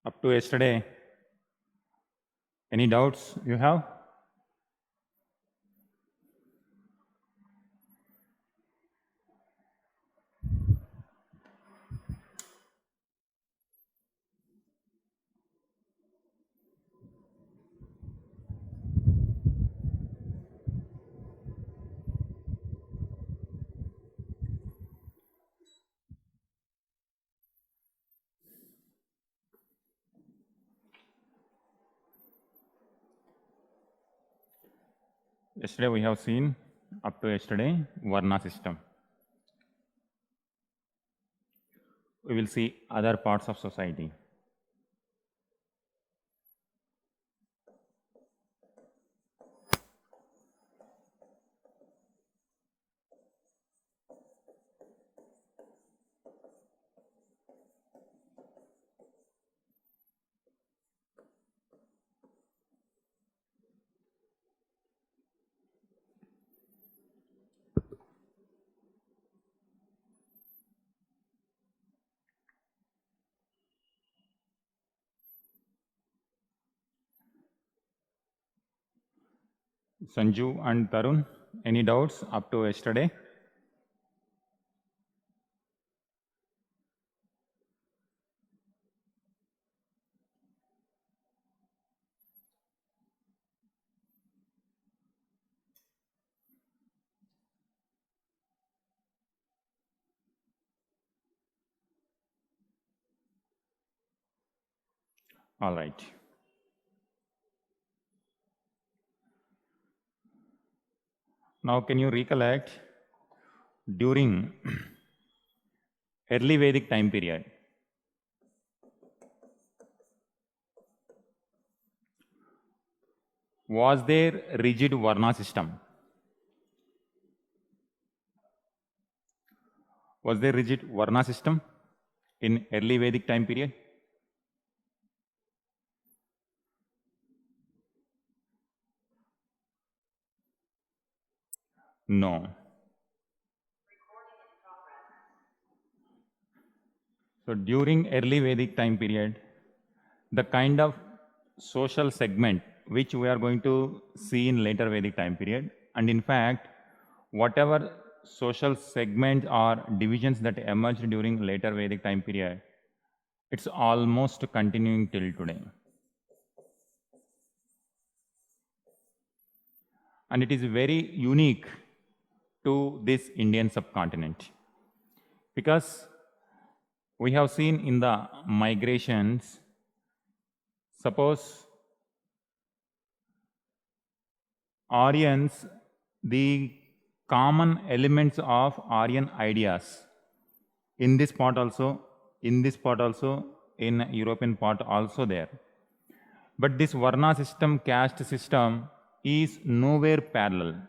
Up to yesterday, any doubts you have? Yesterday we have seen, up to yesterday, Varna system. We will see other parts of society. Sanju and Tarun, any doubts up to yesterday? All right. Now can you recollect during early Vedic time period, was there rigid Varna system? Was there rigid Varna system in early Vedic time period? No. So during early Vedic time period, the kind of social segment which we are going to see in later Vedic time period, and in fact, whatever social segments or divisions that emerged during later Vedic time period, it's almost continuing till today. And it is very unique to this Indian subcontinent, because we have seen in the migrations, suppose Aryans, the common elements of Aryan ideas in this part also, in European part also there. But this Varna system, caste system is nowhere parallel.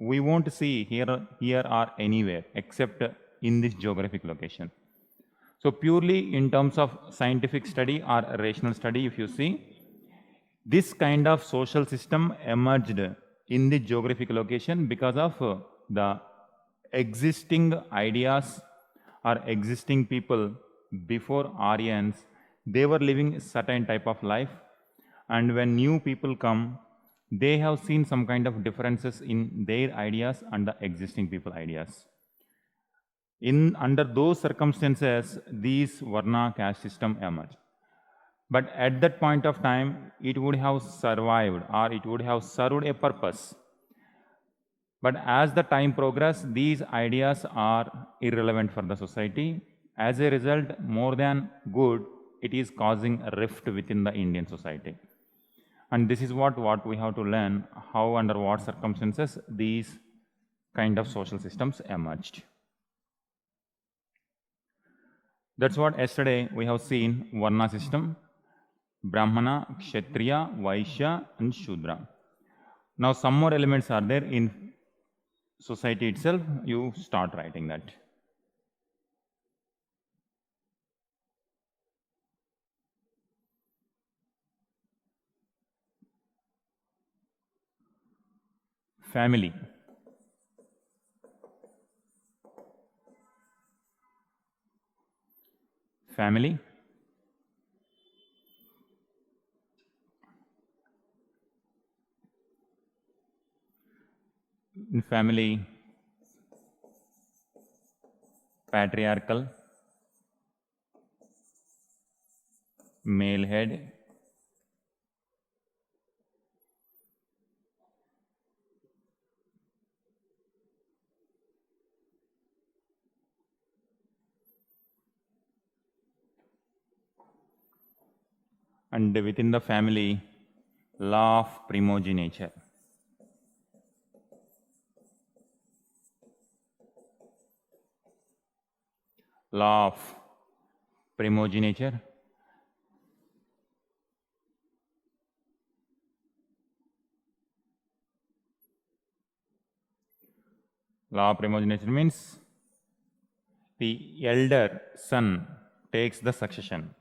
We won't see here or anywhere except in this geographic location. So purely in terms of scientific study or rational study, if you see, this kind of social system emerged in the geographic location because of the existing ideas or existing people before Aryans. They were living a certain type of life, and when new people come, they have seen some kind of differences in their ideas and the existing people ideas. Under those circumstances, these Varna caste system emerged. But at that point of time, it would have survived or it would have served a purpose. But as the time progressed, these ideas are irrelevant for the society. As a result, more than good, it is causing a rift within the Indian society. And this is what we have to learn, how under what circumstances these kind of social systems emerged. That's what yesterday we have seen Varna system, Brahmana, Kshatriya, Vaishya and Shudra. Now some more elements are there in society itself. You start writing that. Family. Family. In family, patriarchal, male head, and within the family, law of primogeniture. Law of primogeniture. Law of primogeniture means the elder son takes the succession,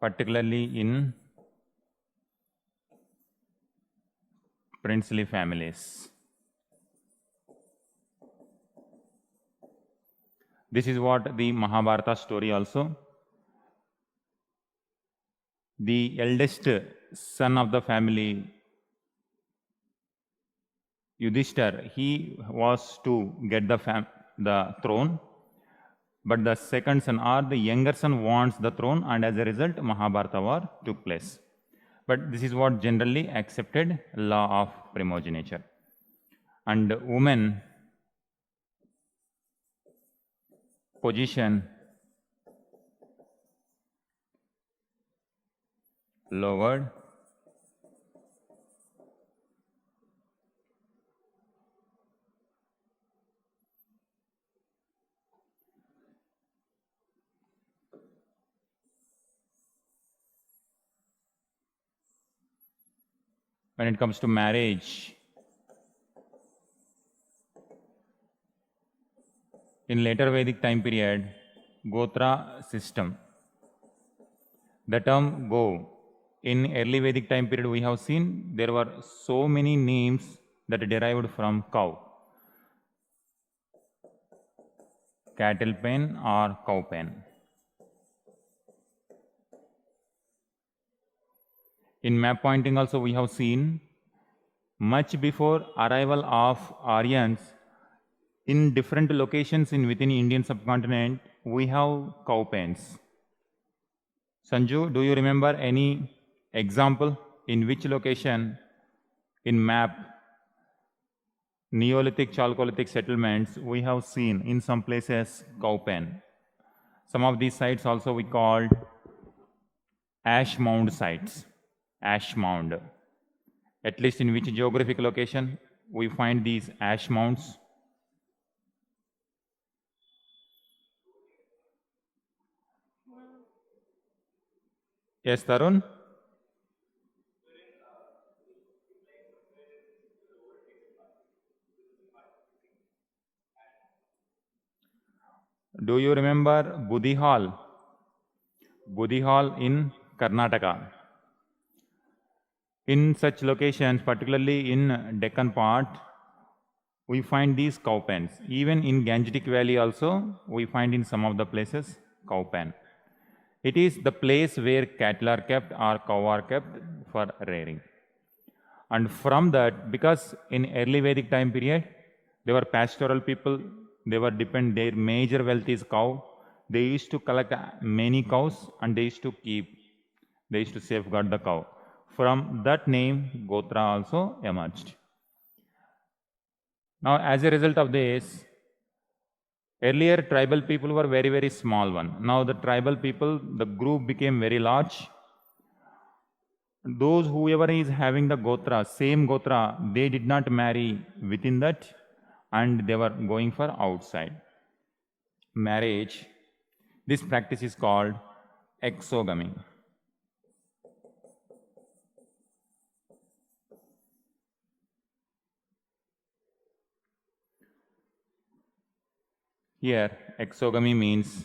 particularly in princely families. This is what the Mahabharata story also. The eldest son of the family, Yudhishthir, he was to get the throne, but the second son or the younger son wants the throne, and as a result, Mahabharata war took place. But this is what generally accepted law of primogeniture. And women position lowered, when it comes to marriage. In later Vedic time period, Gotra system. The term Go, in early Vedic time period we have seen there were so many names that derived from cow. Cattle pen or cow pen. In map pointing also we have seen much before arrival of Aryans in different locations within Indian subcontinent we have cow pens. Sanju, do you remember any example in which location in map Neolithic, Chalcolithic settlements we have seen in some places cow pen? Some of these sites also we called ash mound sites. Ash mound. At least in which geographic location we find these ash mounds? Yes, Tarun? Do you remember Budhi Hall? Budhi Hall in Karnataka. In such locations, particularly in Deccan part, we find these cow pens. Even in Gangetic Valley also, we find in some of the places cow pen. It is the place where cattle are kept or cow are kept for rearing. And from that, because in early Vedic time period, they were pastoral people, their major wealth is cow. They used to collect many cows and they used to safeguard the cow. From that name, Gotra also emerged. Now, as a result of this, earlier tribal people were very, very small one. Now the tribal people, the group became very large. Those whoever is having the Gotra, same Gotra, they did not marry within that and they were going for outside marriage. This practice is called exogamy. Here, exogamy means,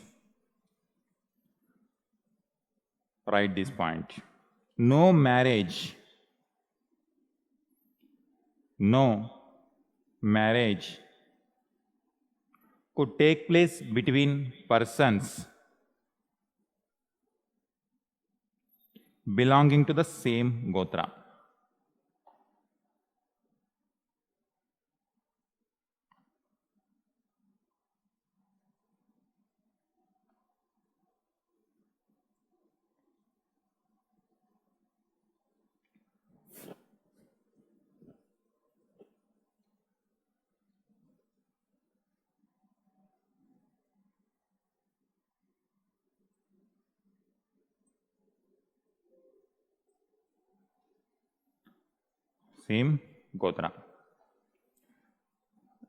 write this point. No marriage could take place between persons belonging to the same Gotra. Same Gotra.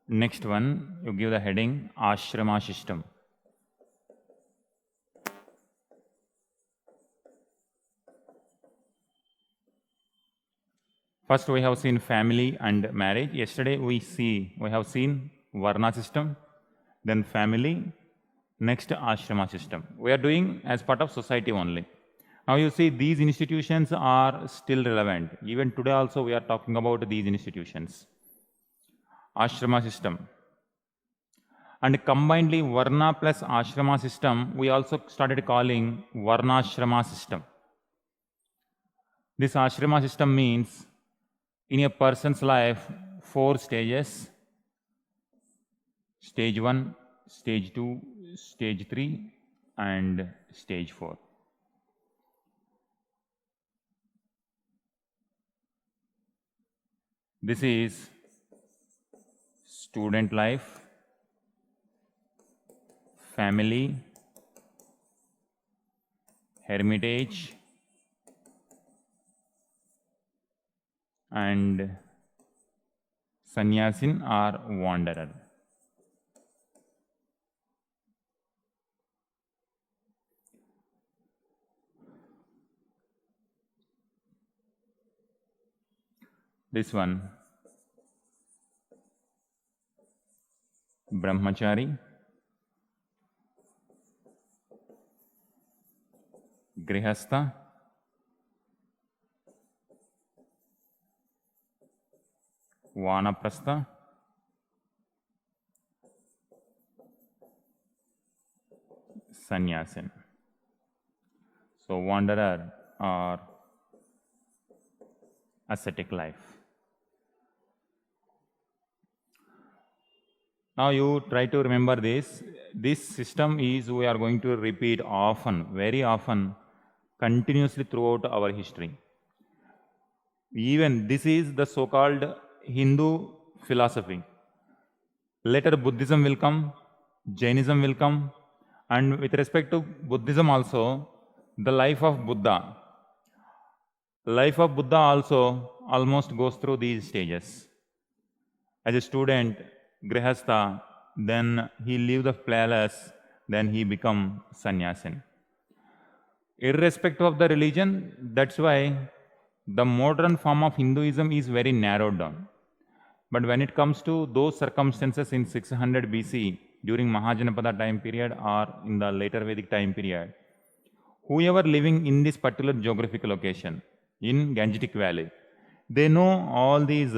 Next one, you give the heading Ashrama system. First, we have seen family and marriage. Yesterday, we have seen Varna system, then family, next ashrama system. We are doing as part of society only. Now you see these institutions are still relevant. Even today also we are talking about these institutions. Ashrama system. And combinedly Varna plus ashrama system, we also started calling Varnashrama system. This ashrama system means in a person's life, 4 stages: stage 1, stage 2, stage 3, and stage 4. This is student life, family, hermitage, and sannyasin or wanderer. This one, brahmachari, grihastha, vanaprastha, sannyasin. So wanderer or ascetic life. Now you try to remember this. This system is we are going to repeat often, very often, continuously throughout our history. Even this is the so-called Hindu philosophy. Later Buddhism will come, Jainism will come, and with respect to Buddhism also, the life of Buddha. Life of Buddha also almost goes through these stages. As a student, grihastha, then he leaves the palace, then he becomes sannyasin. Irrespective of the religion, that's why the modern form of Hinduism is very narrowed down. But when it comes to those circumstances in 600 BC, during Mahajanapada time period or in the later Vedic time period, whoever living in this particular geographical location, in Gangetic Valley, they know all these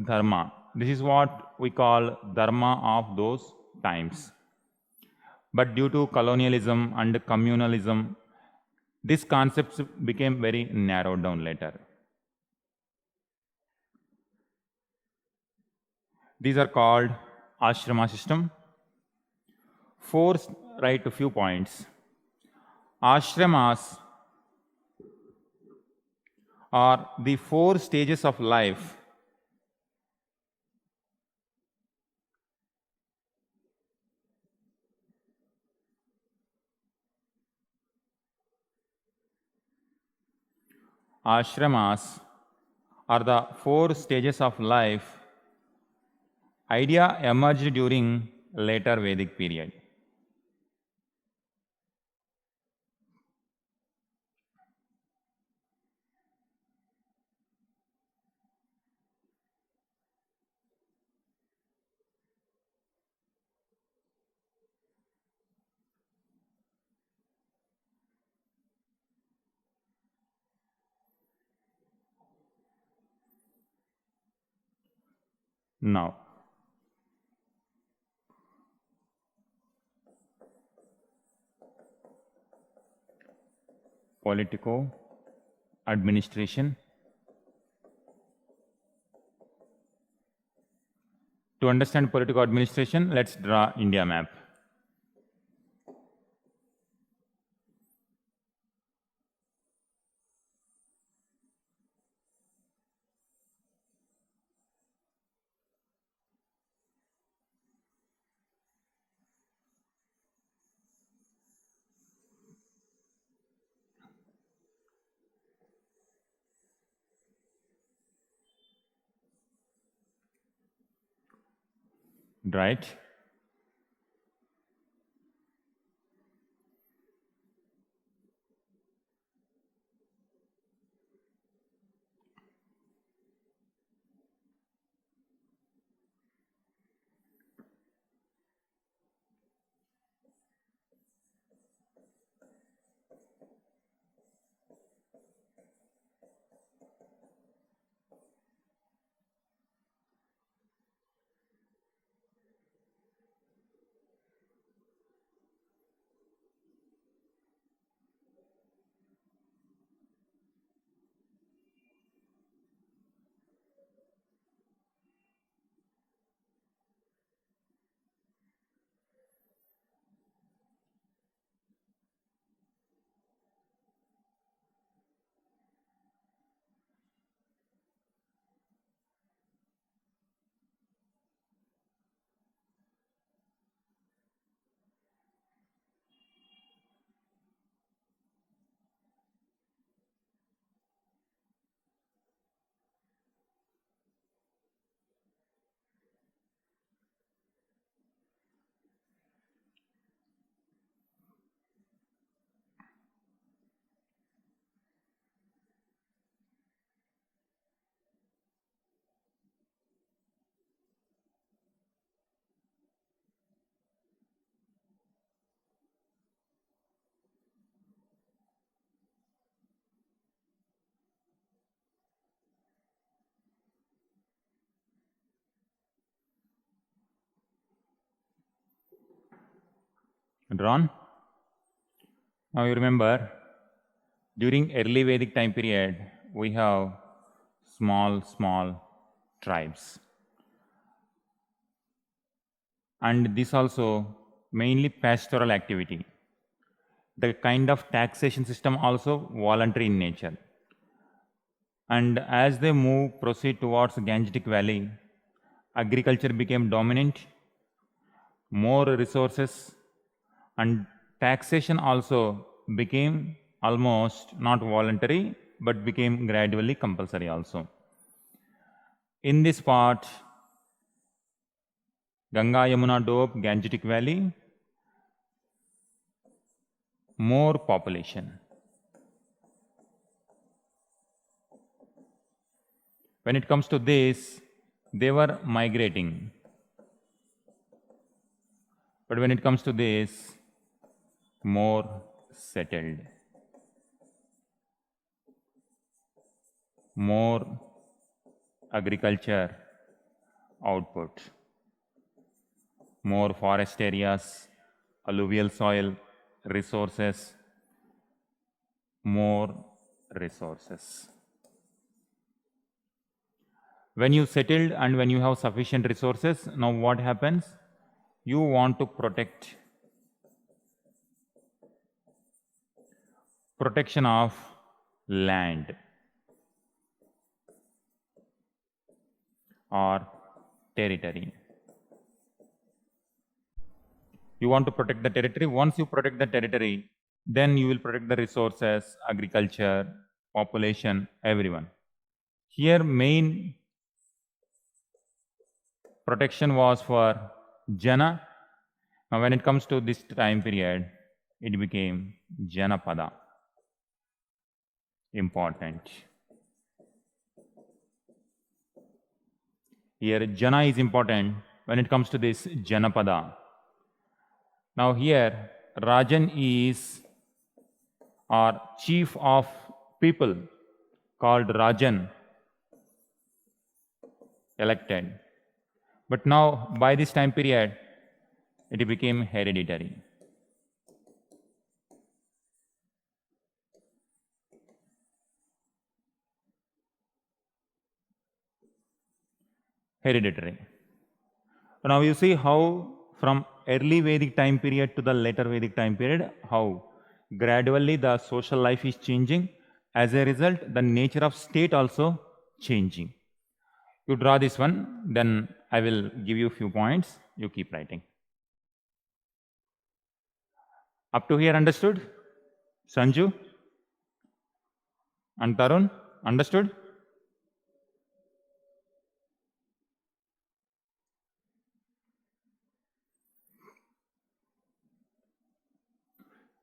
dharma. This is what we call dharma of those times. But due to colonialism and communalism, these concepts became very narrowed down later. These are called ashrama system. Write a few points. Ashramas are the 4 stages of life ashramas are the 4 stages of life idea emerged during later Vedic period. Now, politico administration. To understand political administration, let's draw India map. right? Drawn? Now you remember, during early Vedic time period, we have small tribes. And this also mainly pastoral activity. The kind of taxation system also voluntary in nature. And as they proceed towards Gangetic Valley, agriculture became dominant, more resources, and taxation also became almost not voluntary but became gradually compulsory also. In this part, Ganga Yamuna Doab, Gangetic Valley, more population. When it comes to this, they were migrating. But when it comes to this, more settled. More agriculture output. More forest areas, alluvial soil, resources, more resources. When you settled and when you have sufficient resources, now what happens? You want to protect. Protection of land or territory. You want to protect the territory. Once you protect the territory, then you will protect the resources, agriculture, population, everyone. Here main protection was for Jana. Now when it comes to this time period, it became Janapada. Important. Here Jana is important when it comes to this Janapada. Now here Rajan is or chief of people called Rajan elected. But now by this time period it became hereditary. Hereditary. Now you see how from early Vedic time period to the later Vedic time period, how gradually the social life is changing. As a result, the nature of state also changing. You draw this one, then I will give you a few points. You keep writing. Up to here understood? Sanju and Tarun, understood?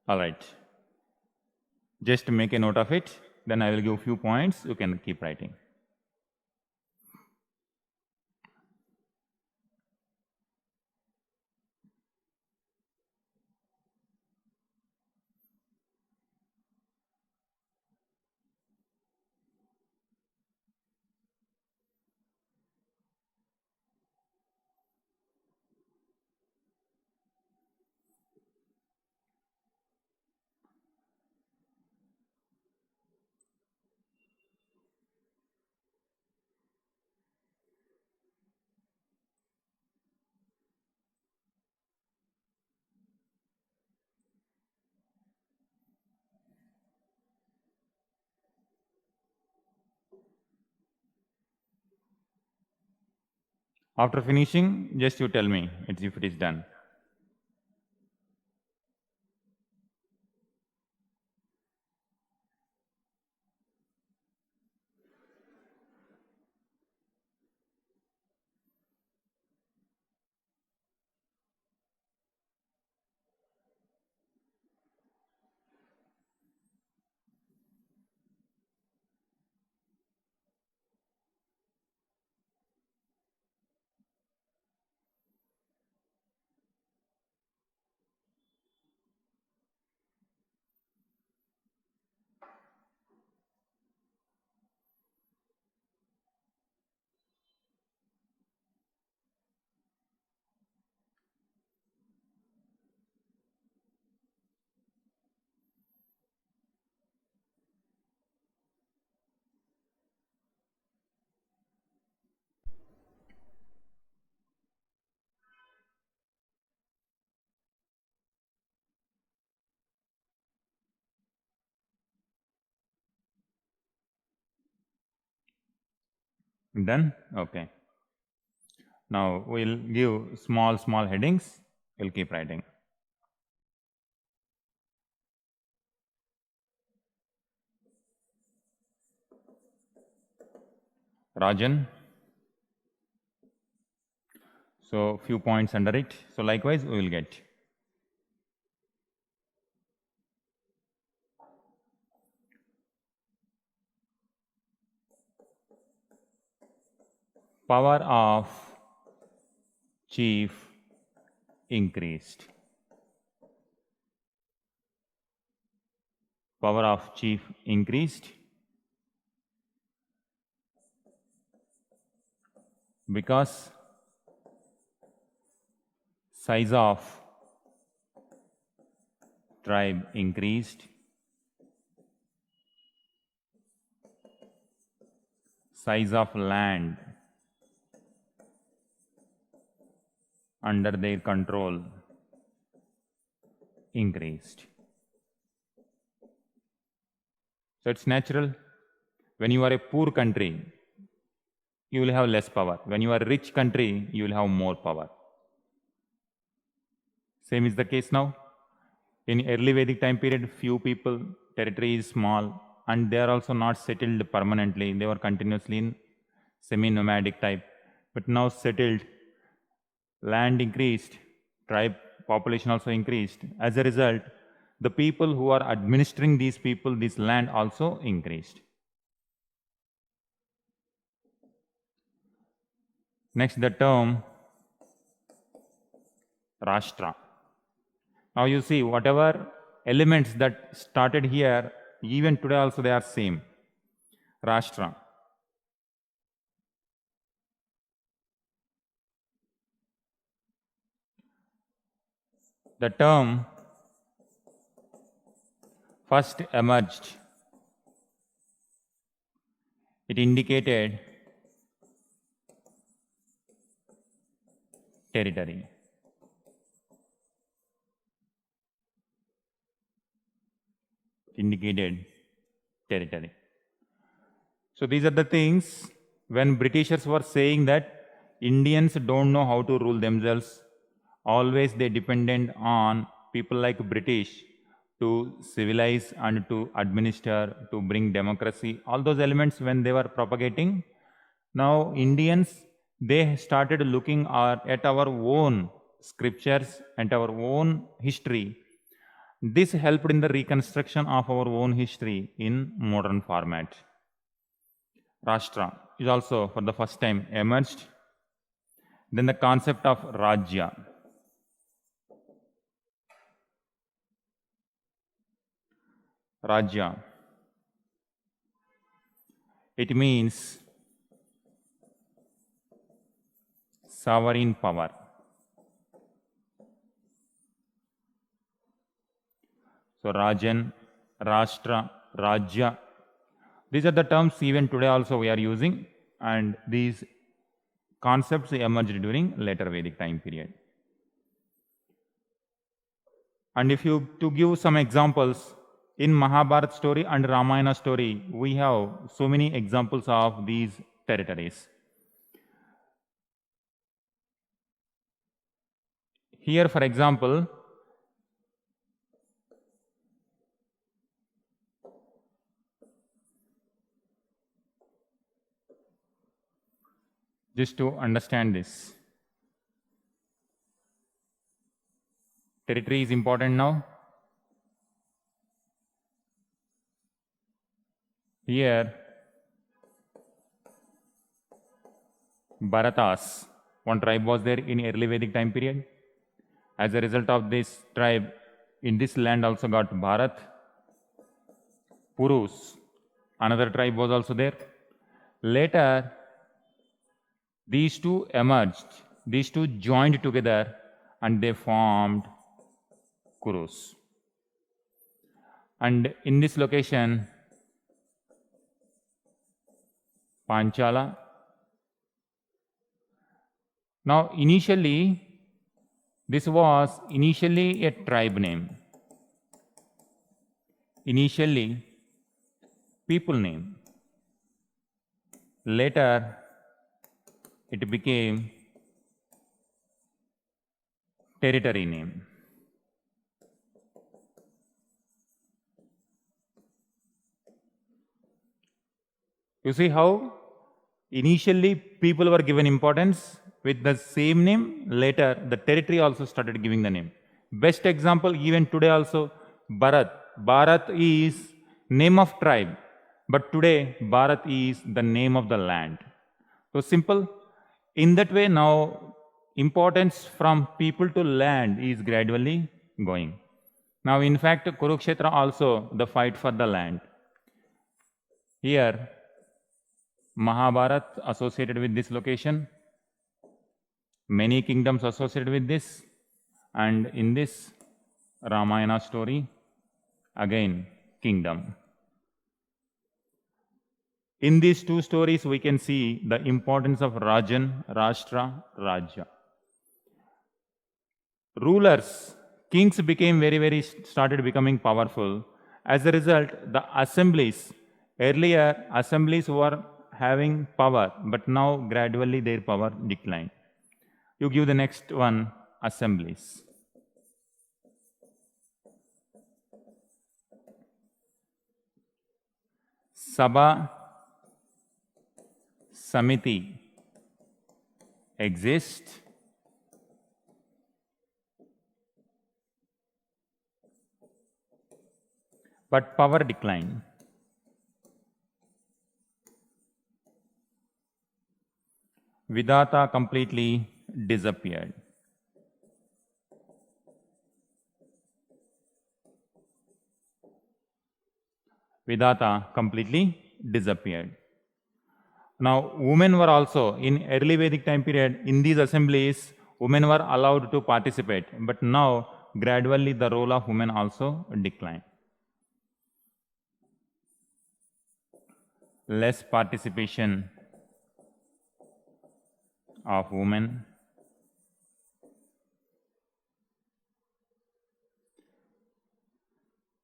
All right. Just make a note of it. Then I will give a few points. You can keep writing. After finishing, just you tell me if it is done. Done? Okay. Now we'll give small headings. We'll keep writing. Rajan. So few points under it. So likewise we will get. Power of chief increased. Power of chief increased because size of tribe increased, size of land under their control increased. So it's natural. When you are a poor country, you will have less power. When you are a rich country, you will have more power. Same is the case now. In early Vedic time period, few people, territory is small, and they are also not settled permanently. They were continuously in semi-nomadic type. But now settled, land increased, tribe population also increased. As a result, the people who are administering these people, this land also increased. Next, the term Rashtra. Now you see, whatever elements that started here, even today also they are same. Rashtra. The term first emerged. It indicated territory. Indicated territory. So these are the things when Britishers were saying that Indians don't know how to rule themselves. Always they depended on people like British to civilize and to administer, to bring democracy. All those elements when they were propagating. Now Indians, they started looking at our own scriptures and our own history. This helped in the reconstruction of our own history in modern format. Rashtra is also for the first time emerged. Then the concept of Rajya. Rajya. It means sovereign power. So Rajan, Rashtra, Rajya. These are the terms even today also we are using, and these concepts emerged during later Vedic time period. And if you to give some examples, in Mahabharata story and Ramayana story, we have so many examples of these territories. Here, for example, just to understand this, territory is important now. Here, Bharatas, one tribe was there in early Vedic time period. As a result of this tribe, in this land also got Bharat. Purus, another tribe was also there. Later, these two emerged, these two joined together and they formed Kurus. And in this location, Panchala. Now, initially, this was initially a tribe name. Initially, people name. Later, it became territory name. You see how initially people were given importance with the same name, later the territory also started giving the name. Best example even today also, Bharat. Bharat is name of tribe, but today Bharat is the name of the land. So simple. In that way now importance from people to land is gradually going. Now in fact Kurukshetra also the fight for the land. Here Mahabharata associated with this location, many kingdoms associated with this, and in this Ramayana story, again kingdom. In these two stories, we can see the importance of Rajan, Rashtra, Rajya. Rulers, kings became started becoming powerful. As a result, the assemblies, earlier assemblies were having power, but now gradually their power declined. You give the next one, assemblies. Sabha, Samiti exist, but power declined. Vidata completely disappeared. Vidata completely disappeared. Now, women were also, in early Vedic time period, in these assemblies, women were allowed to participate. But now, gradually, the role of women also declined. Less participation of women.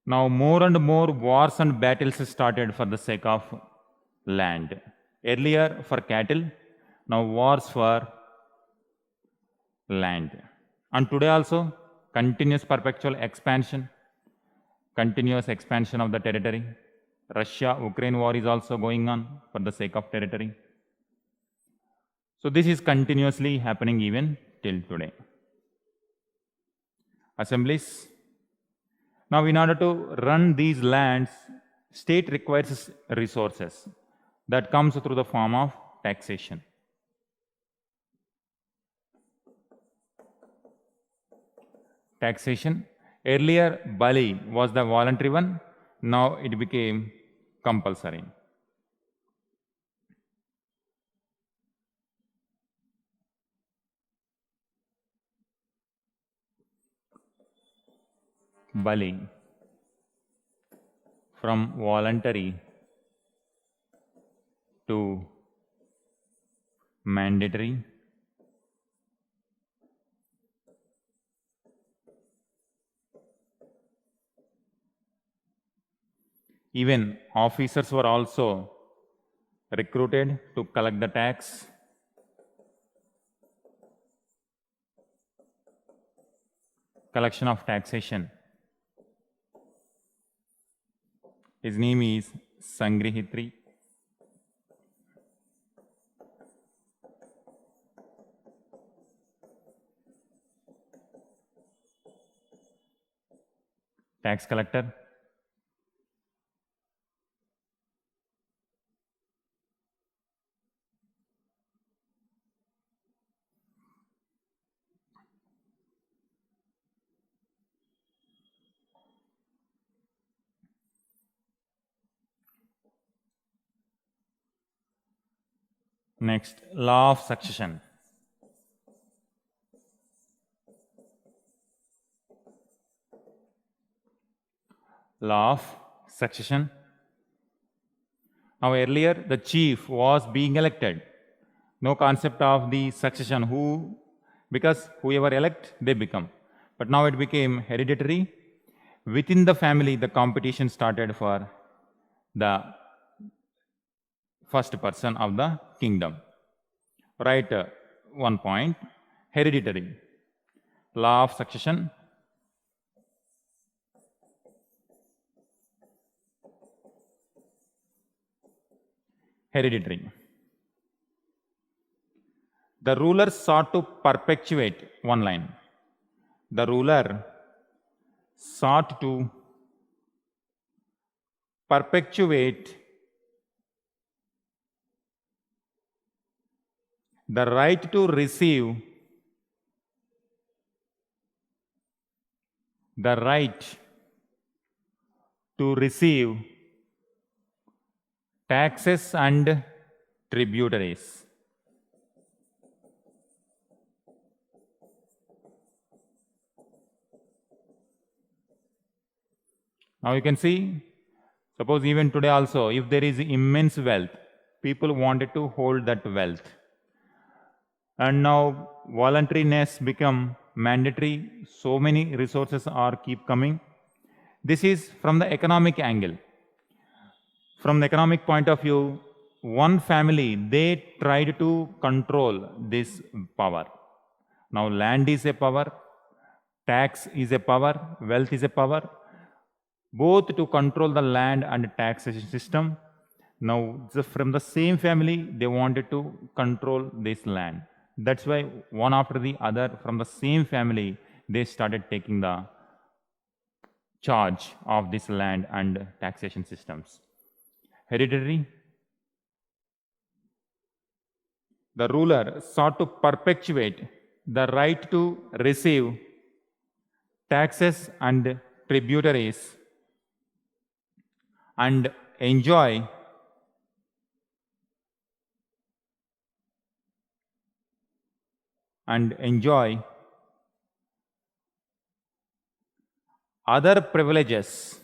Now, more and more wars and battles started for the sake of land. Earlier for cattle, now wars for land. And today also, continuous perpetual expansion, continuous expansion of the territory. Russia-Ukraine war is also going on for the sake of territory. So this is continuously happening even till today. Assemblies. Now, in order to run these lands, state requires resources that comes through the form of taxation. Taxation. Earlier, Bali was the voluntary one. Now it became compulsory. Bali from voluntary to mandatory. Even officers were also recruited to collect the tax. Collection of taxation. His name is Sangrihitri. Tax collector. Next, law of succession. Law of succession. Now, earlier the chief was being elected. No concept of the succession, because whoever elect, they become. But now it became hereditary. Within the family, the competition started for the first person of the kingdom. Right, one point, hereditary. Law of succession. Hereditary. The ruler sought to perpetuate, one line. The ruler sought to perpetuate the right to receive taxes and tributaries. Now you can see, suppose even today also, if there is immense wealth, people wanted to hold that wealth. And now voluntariness become mandatory. So many resources are keep coming. This is from the economic angle. From the economic point of view, one family, they tried to control this power. Now land is a power, tax is a power, wealth is a power, both to control the land and taxation system. Now from the same family, they wanted to control this land. That's why one after the other from the same family, they started taking the charge of this land and taxation systems. Hereditary. The ruler sought to perpetuate the right to receive taxes and tributaries and enjoy other privileges.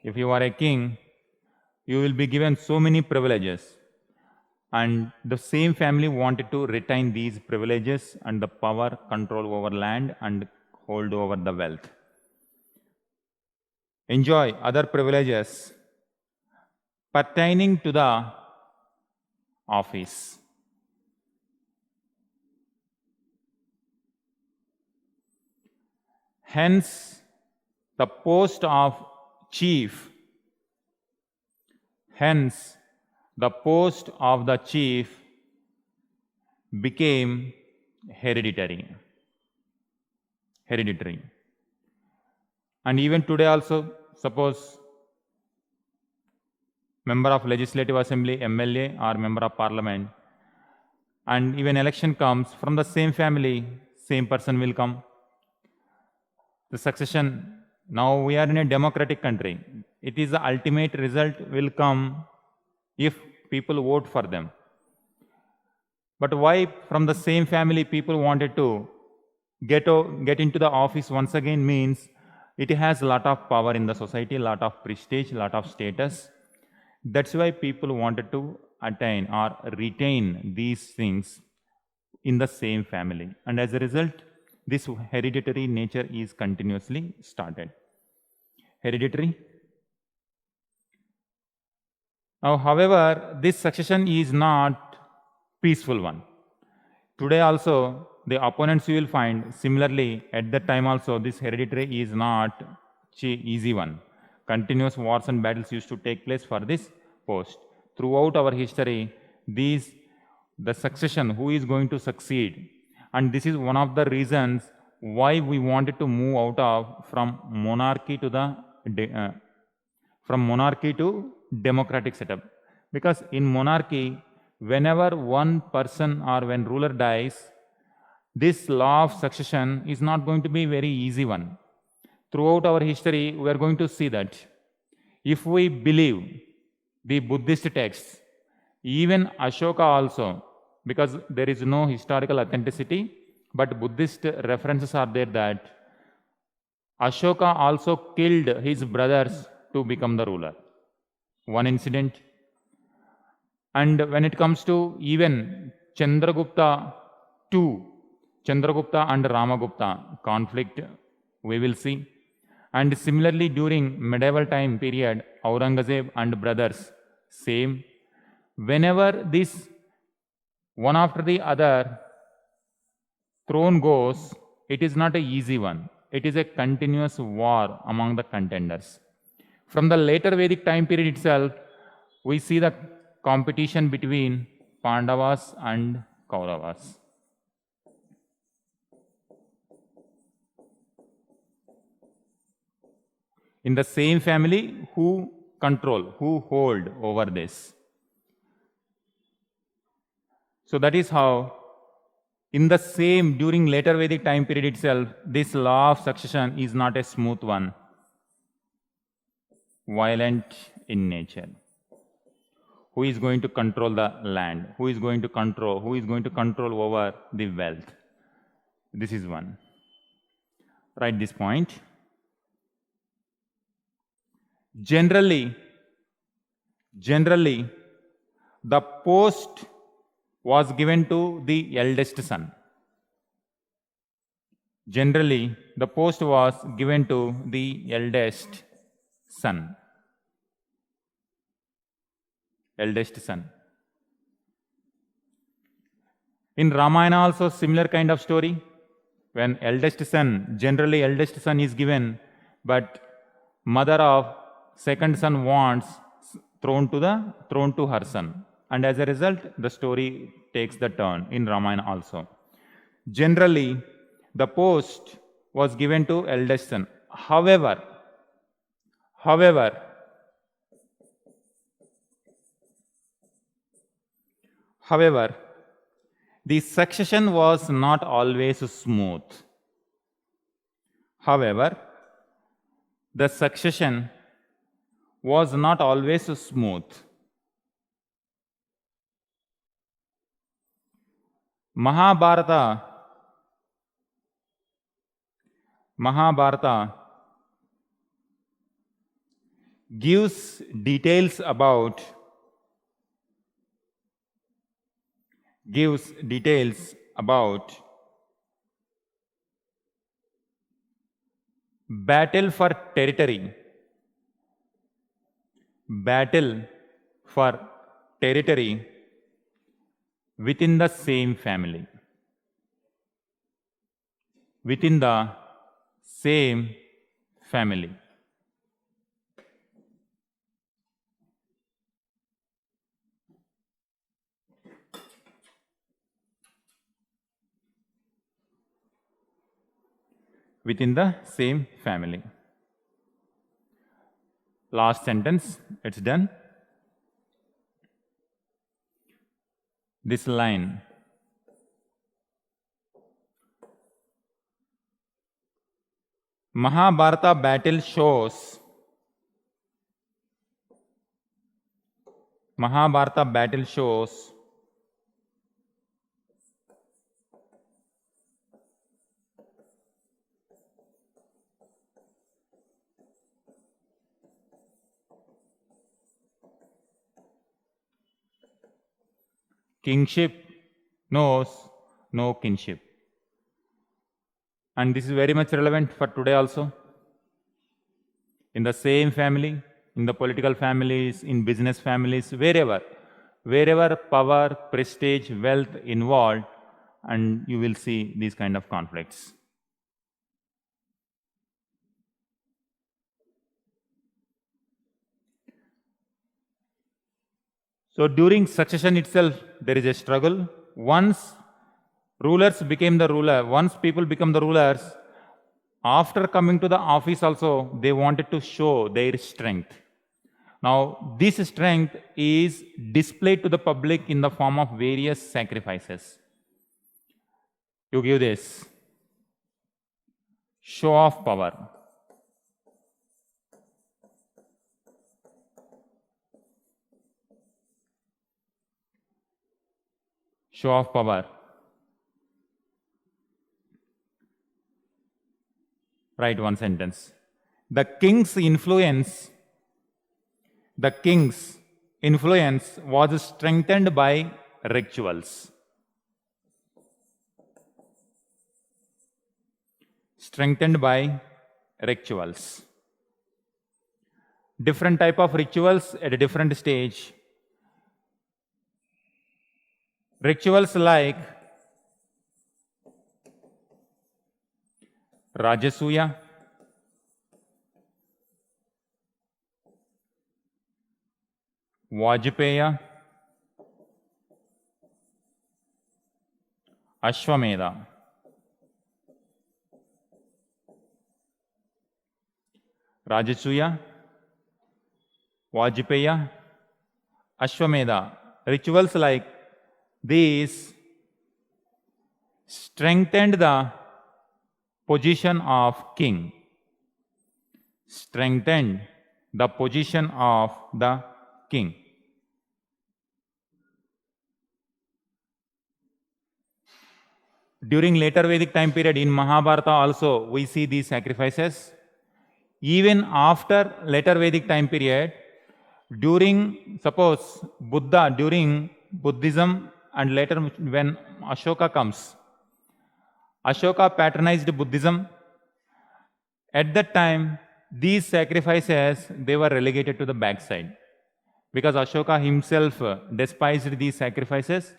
If you are a king, you will be given so many privileges. And the same family wanted to retain these privileges and the power, control over land and hold over the wealth. Enjoy other privileges pertaining to the office. Hence, the post of chief, became hereditary. hereditary. And even today also, suppose member of legislative assembly, MLA or member of parliament, and even election comes from the same family, same person will come. The succession, now we are in a democratic country. It is the ultimate result will come if people vote for them. But why from the same family people wanted to get into the office once again means it has a lot of power in the society, a lot of prestige, a lot of status. That's why people wanted to attain or retain these things in the same family. And as a result, this hereditary nature is continuously started. Hereditary. Now, however, this succession is not peaceful one. Today also, the opponents you will find similarly at that time also this hereditary is not easy one. Continuous wars and battles used to take place for this post. Throughout our history, the succession, who is going to succeed, and this is one of the reasons why we wanted to move out of from monarchy to democratic setup. Because in monarchy, whenever one person or when ruler dies, this law of succession is not going to be very easy one. Throughout our history, we are going to see that if we believe the Buddhist texts, even Ashoka also, because there is no historical authenticity, but Buddhist references are there that Ashoka also killed his brothers to become the ruler. One incident. And when it comes to even Chandragupta II, Chandragupta and Ramagupta conflict, we will see. And similarly, during medieval time period, Aurangzeb and brothers, same. Whenever this one after the other throne goes, it is not an easy one. It is a continuous war among the contenders. From the later Vedic time period itself, we see the competition between Pandavas and Kauravas. In the same family, who hold over this. So that is how, in the same, during later Vedic time period itself, this law of succession is not a smooth one, violent in nature. Who is going to control the land? Who is going to control over the wealth? This is one. Write this point. Generally, the post was given to the eldest son. Generally, the post was given to the eldest son. Eldest son. In Ramayana also similar kind of story. When generally eldest son is given, but mother of second son wants throne to her son. And as a result, the story takes the turn in Ramayana also. Generally, the post was given to eldest son. However, the succession was not always smooth. The succession was not always smooth. Mahabharata gives details about battle for territory within the same family. within the same family. Last sentence, it's done. This line. Mahabharata battle shows kingship knows no kinship. And this is very much relevant for today also. In the same family, in the political families, in business families, wherever power, prestige, wealth involved, and you will see these kind of conflicts. So during succession itself, there is a struggle. Once rulers became the ruler, once people become the rulers, after coming to the office also, they wanted to show their strength. Now, this strength is displayed to the public in the form of various sacrifices. You give this show of power. Show of power. Write one sentence. The king's influence was strengthened by rituals. Strengthened by rituals. Different type of rituals at a different stage. Rituals like Rajasuya, Vajpaya, Ashwamedha. Rajasuya, Vajpaya, Ashwamedha. Rituals like these strengthened the position of king. Strengthened the position of the king. During later Vedic time period in Mahabharata also we see these sacrifices. Even after later Vedic time period, during suppose Buddha, during Buddhism and later when Ashoka comes, Ashoka patronized Buddhism. At that time, these sacrifices, they were relegated to the backside. Because Ashoka himself despised these sacrifices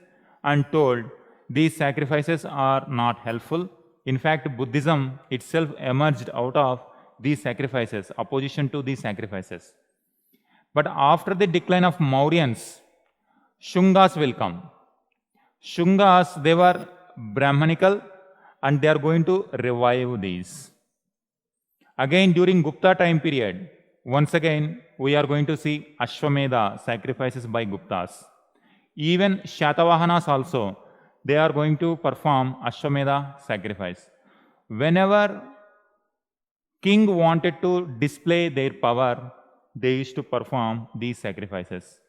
and told these sacrifices are not helpful. In fact, Buddhism itself emerged out of these sacrifices, opposition to these sacrifices. But after the decline of Mauryans, Shungas will come. Shungas, they were Brahmanical and they are going to revive these. Again, during Gupta time period, once again, we are going to see Ashwamedha sacrifices by Guptas. Even Shatavahanas also, they are going to perform Ashwamedha sacrifice. Whenever king wanted to display their power, they used to perform these sacrifices.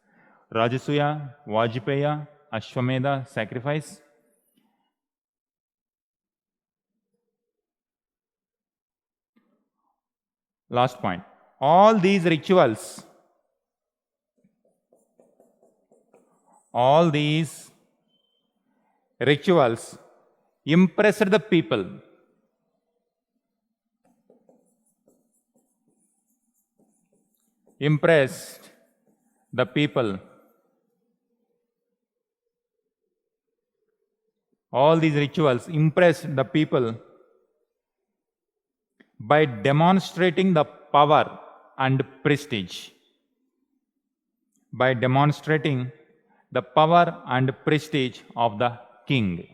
Rajasuya, Vajpaya, Ashwamedha sacrifice. Last point. All these rituals impressed the people. Impressed the people. All these rituals impressed the people by demonstrating the power and prestige. By demonstrating the power and prestige of the king.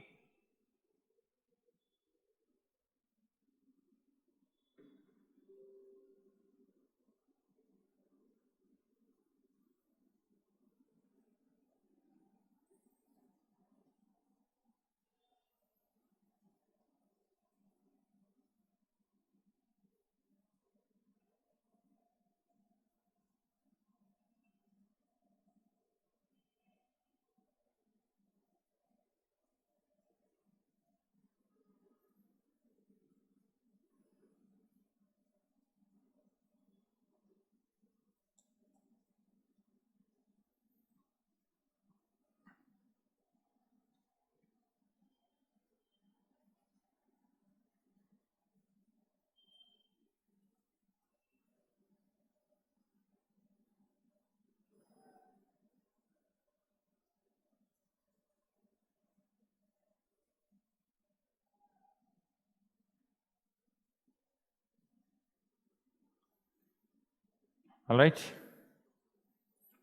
All right.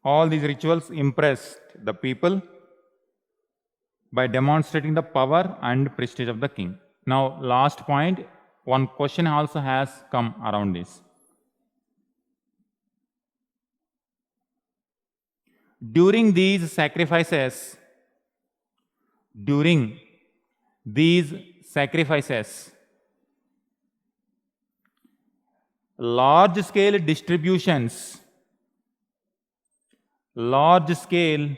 All these rituals impressed the people by demonstrating the power and prestige of the king. Now, last point, one question also has come around this. During these sacrifices, large scale distributions, large scale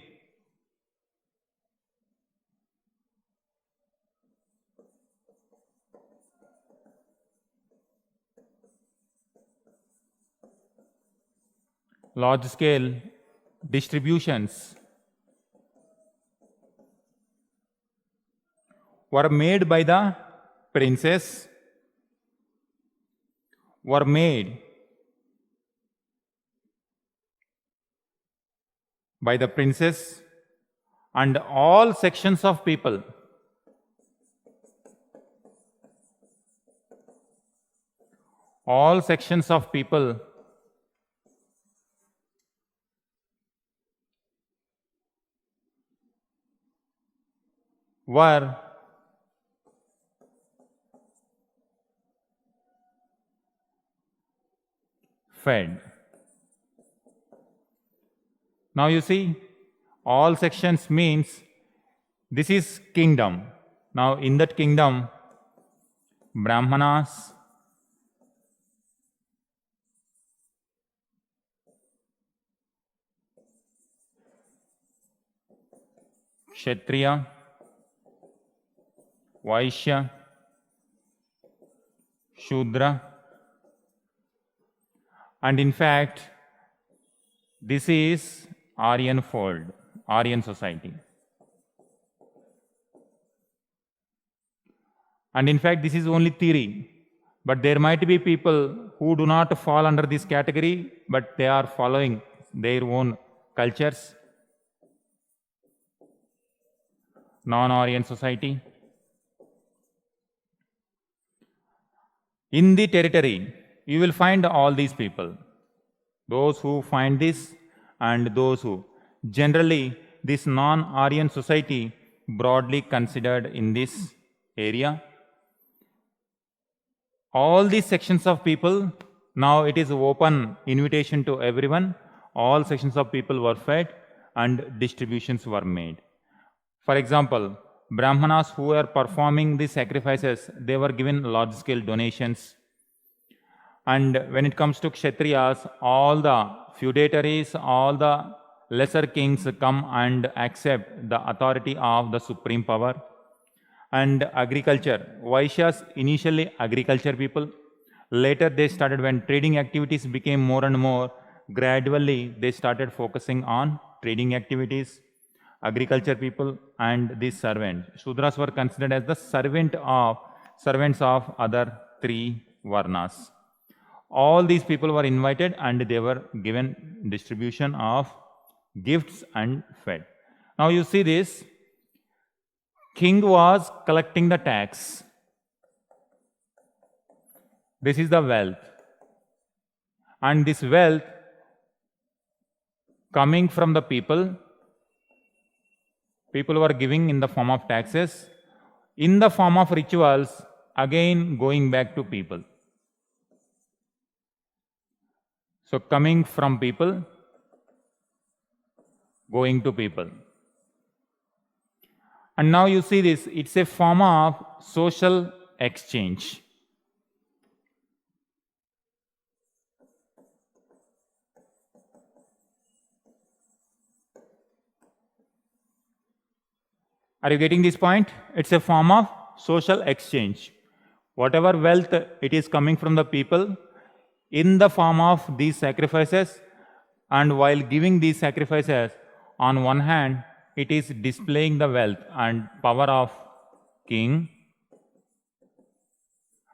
distributions were made by the princes, were made by the princes and all sections of people. All sections of people were fed. Now you see, all sections means this is kingdom. Now in that kingdom, Brahmanas, Kshatriya, Vaishya, Shudra, and in fact, this is Aryan fold, Aryan society. And in fact, this is only theory, but there might be people who do not fall under this category, but they are following their own cultures. Non-Aryan society. In the territory, you will find all these people. Those who find this and those who. Generally, this non-Aryan society broadly considered in this area. All these sections of people, now it is open invitation to everyone. All sections of people were fed and distributions were made. For example, Brahmanas who were performing these sacrifices, they were given large-scale donations. And when it comes to Kshatriyas, all the feudatories, all the lesser kings come and accept the authority of the supreme power. And agriculture, Vaishyas initially agriculture people. Later they started, when trading activities became more and more, gradually they started focusing on trading activities. Agriculture people and these servants. Shudras were considered as the servants of other three varnas. All these people were invited and they were given distribution of gifts and fed. Now you see this, king was collecting the tax. This is the wealth. And this wealth coming from the people were giving in the form of taxes, in the form of rituals, again going back to people. So coming from people, going to people. And now you see this, it's a form of social exchange. Are you getting this point? It's a form of social exchange. Whatever wealth it is coming from the people in the form of these sacrifices, and while giving these sacrifices, on one hand, it is displaying the wealth and power of king,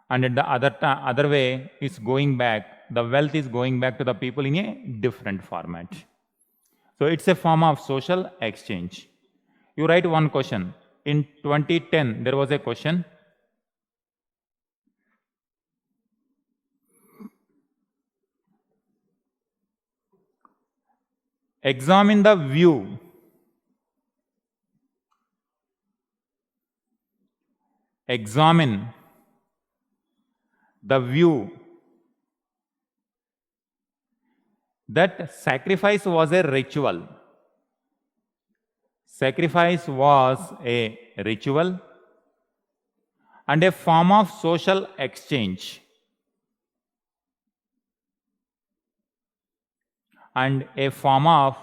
and at the other way, it's going back, the wealth is going back to the people in a different format. So it's a form of social exchange. You write one question. In 2010, there was a question. Examine the view. Examine the view that sacrifice was a ritual. Sacrifice was a ritual and a form of social exchange. And a form of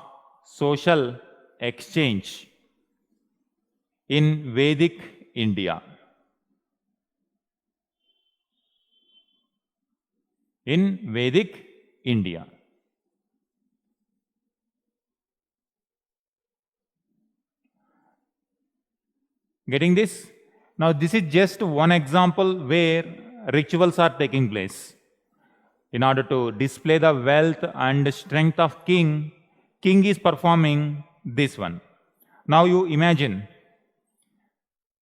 social exchange in Vedic India. In Vedic India. Getting this? Now, this is just one example where rituals are taking place. In order to display the wealth and strength of king is performing this one. Now you imagine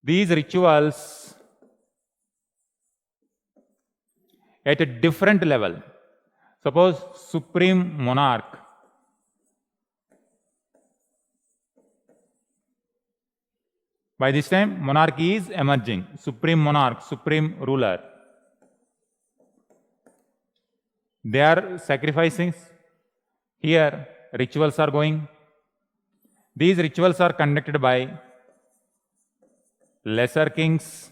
these rituals at a different level. Suppose supreme monarch. By this time, monarchy is emerging. Supreme monarch, supreme ruler. They are sacrificing. Here, rituals are going. These rituals are conducted by lesser kings,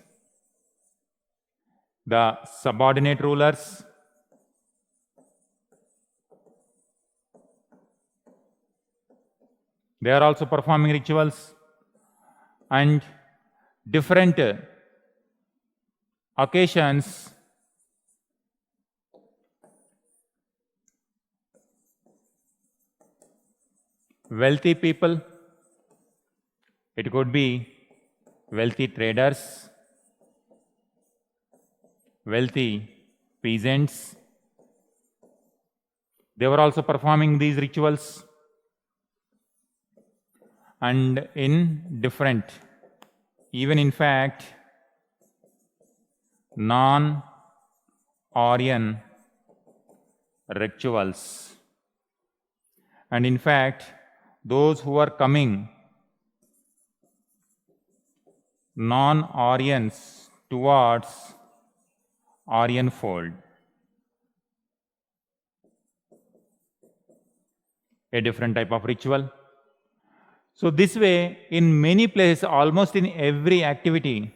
the subordinate rulers, they are also performing rituals, and different occasions wealthy people, it could be wealthy traders, wealthy peasants, they were also performing these rituals. And in different, even in fact, non-Aryan rituals. And in fact, those who are coming, non-Aryans towards Aryan fold. A different type of ritual. So this way, in many places, almost in every activity,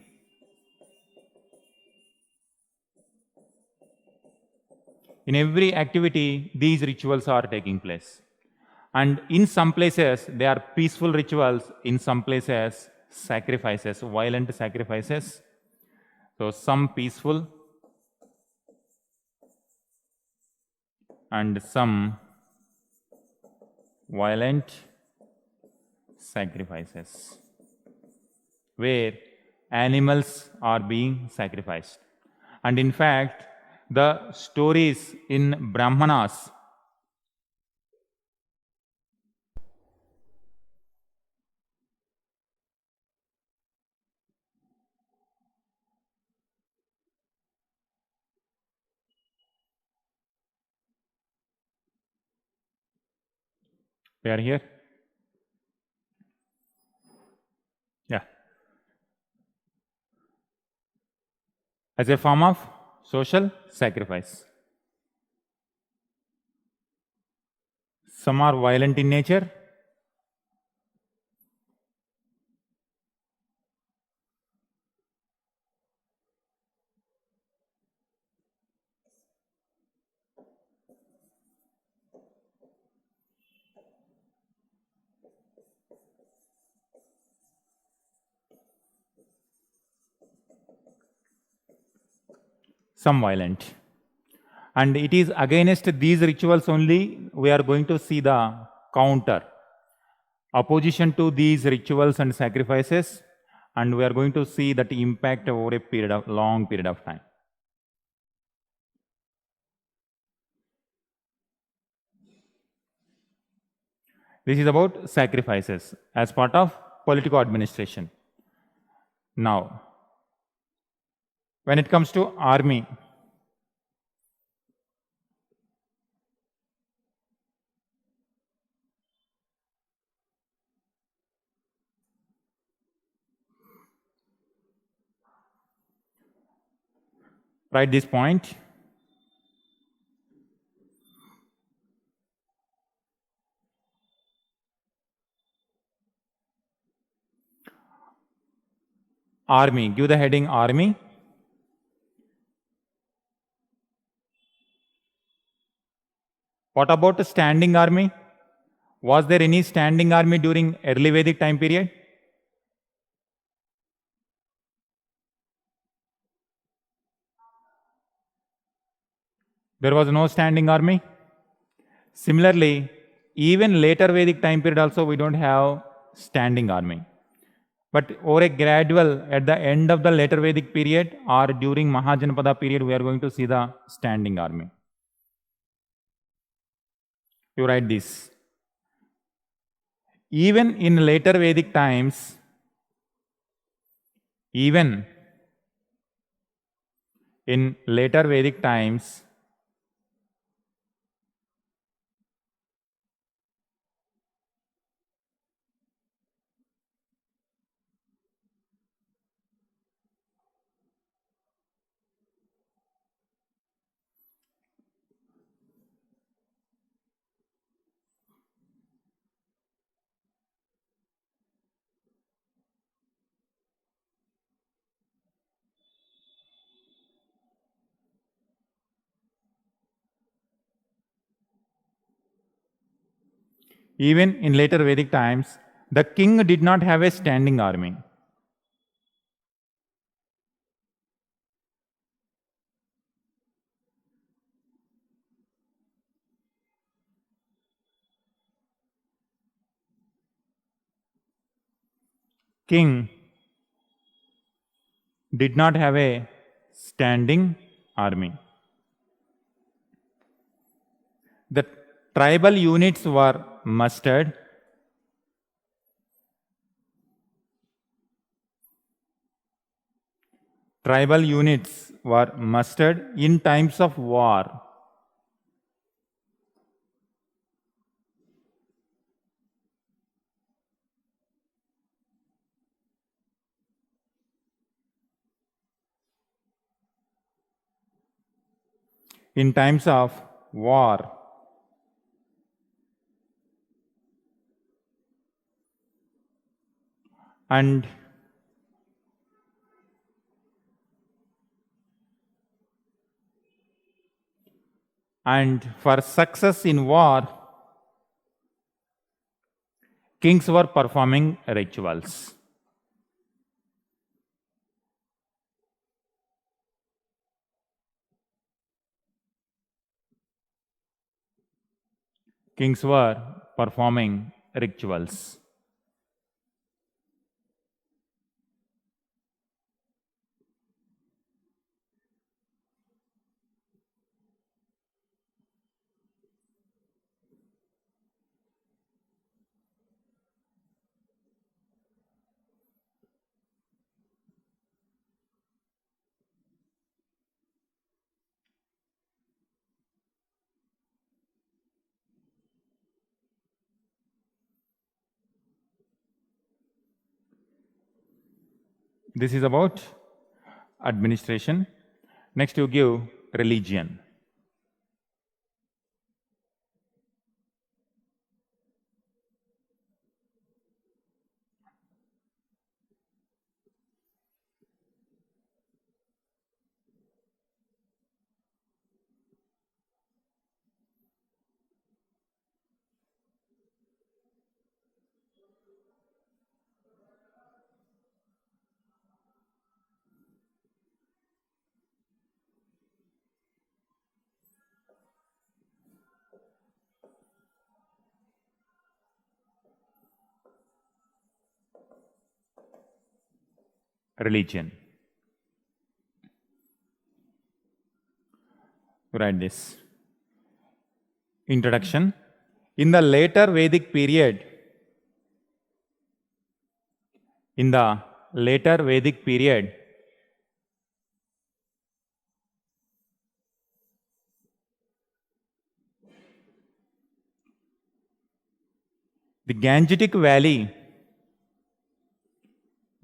these rituals are taking place. And in some places, they are peaceful rituals. In some places, sacrifices, violent sacrifices. So some peaceful and some violent sacrifices, where animals are being sacrificed. And in fact, the stories in Brahmanas, they are here. Yeah. As a form of social sacrifice. Some are violent in nature. Some violent. And it is against these rituals only we are going to see the counter. Opposition to these rituals and sacrifices, and we are going to see that impact over a long period of time. This is about sacrifices as part of political administration. Now, when it comes to army, Write this point. Army. Give the heading Army. What about the standing army? Was there any standing army during early Vedic time period? There was no standing army. Similarly, even later Vedic time period also we don't have standing army. But over a gradual, at the end of the later Vedic period or during Mahajanapada period, we are going to see the standing army. You write this. Even in later Vedic times, even in later Vedic times, even in later Vedic times, the king did not have a standing army. King did not have a standing army. The tribal units were mustered. Tribal units were mustered in times of war. In times of war. And for success in war, kings were performing rituals. Kings were performing rituals. This is about administration. Next, you give religion. Religion. Write this. Introduction. In the later Vedic period, the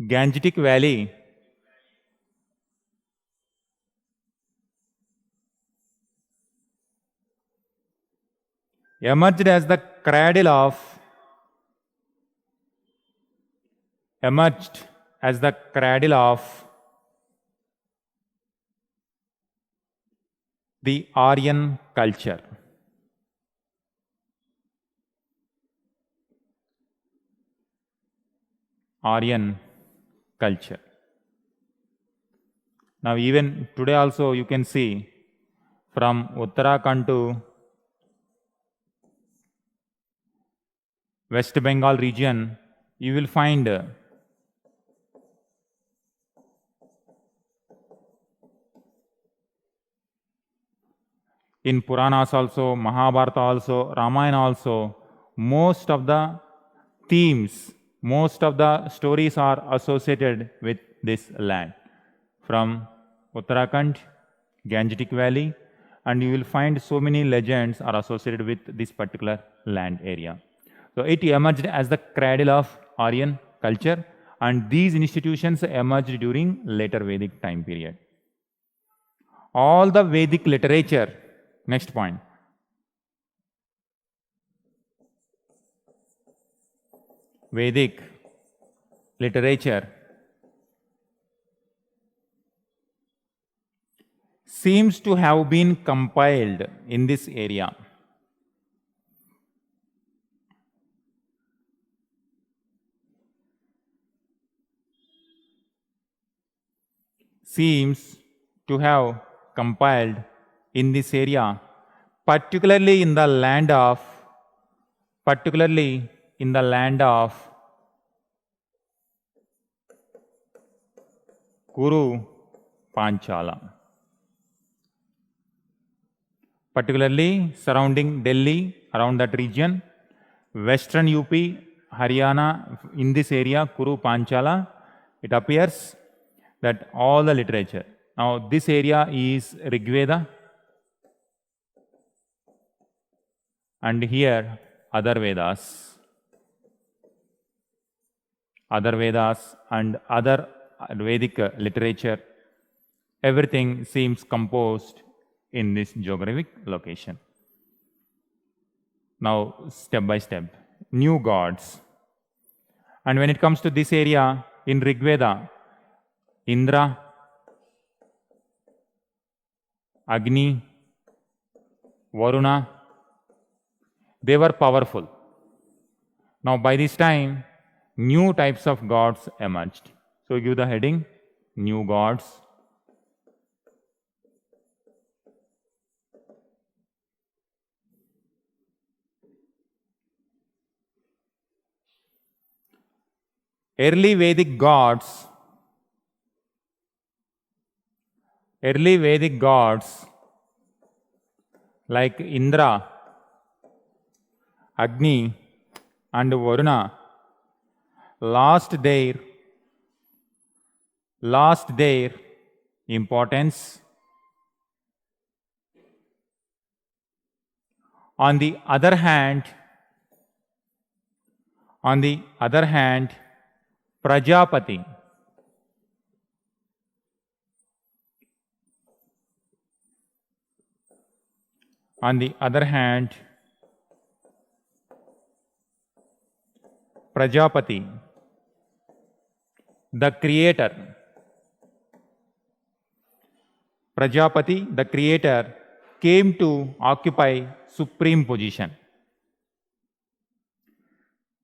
Gangetic Valley emerged as the cradle of the Aryan culture. Aryan culture. Now even today also you can see from Uttarakhand to West Bengal region, you will find in Puranas also, Mahabharata also, Ramayana also, most of the themes, most of the stories are associated with this land. From Uttarakhand, Gangetic Valley, and you will find so many legends are associated with this particular land area. So it emerged as the cradle of Aryan culture, and these institutions emerged during later Vedic time period. All the Vedic literature, next point. Vedic literature seems to have been compiled in this area. Seems to have compiled in this area, particularly in the land of Kuru Panchala, particularly surrounding Delhi, around that region, western UP, Haryana, in this area, Kuru Panchala, it appears that all the literature. Now this area is Rig Veda, and here other Vedas and other Vedic literature. Everything seems composed in this geographic location. Now step by step, new gods. And when it comes to this area in Rig Veda, Indra, Agni, Varuna, they were powerful. Now by this time, new types of gods emerged. So give the heading, new gods. Early Vedic gods like Indra, Agni, and Varuna lost their importance. On the other hand, Prajapati, the creator, came to occupy supreme position.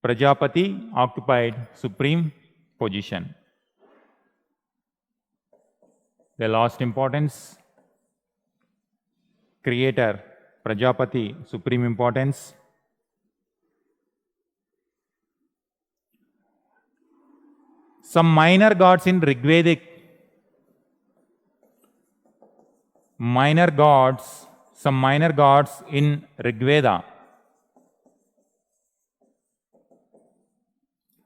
Prajapati occupied supreme position. They lost importance. Creator, Prajapati, supreme importance. Some minor gods in Rigvedic, some minor gods in Rigveda,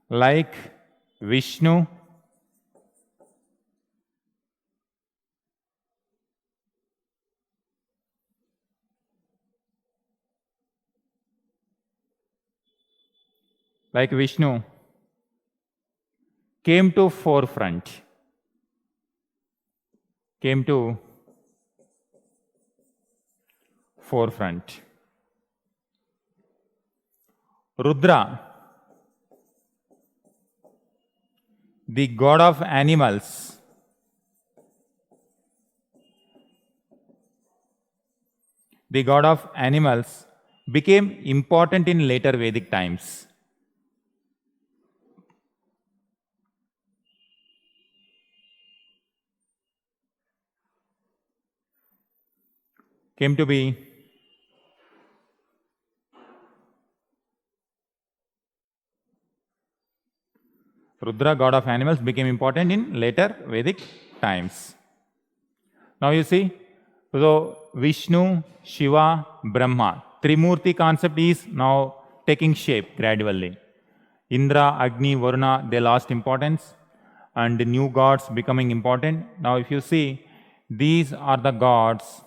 like Vishnu, came to forefront. Rudra, the god of animals. The god of animals became important in later Vedic times. Came to be Rudra, god of animals, became important in later Vedic times. Now you see, so Vishnu, Shiva, Brahma, Trimurti concept is now taking shape gradually. Indra, Agni, Varuna, they lost importance and new gods becoming important. Now if you see, these are the gods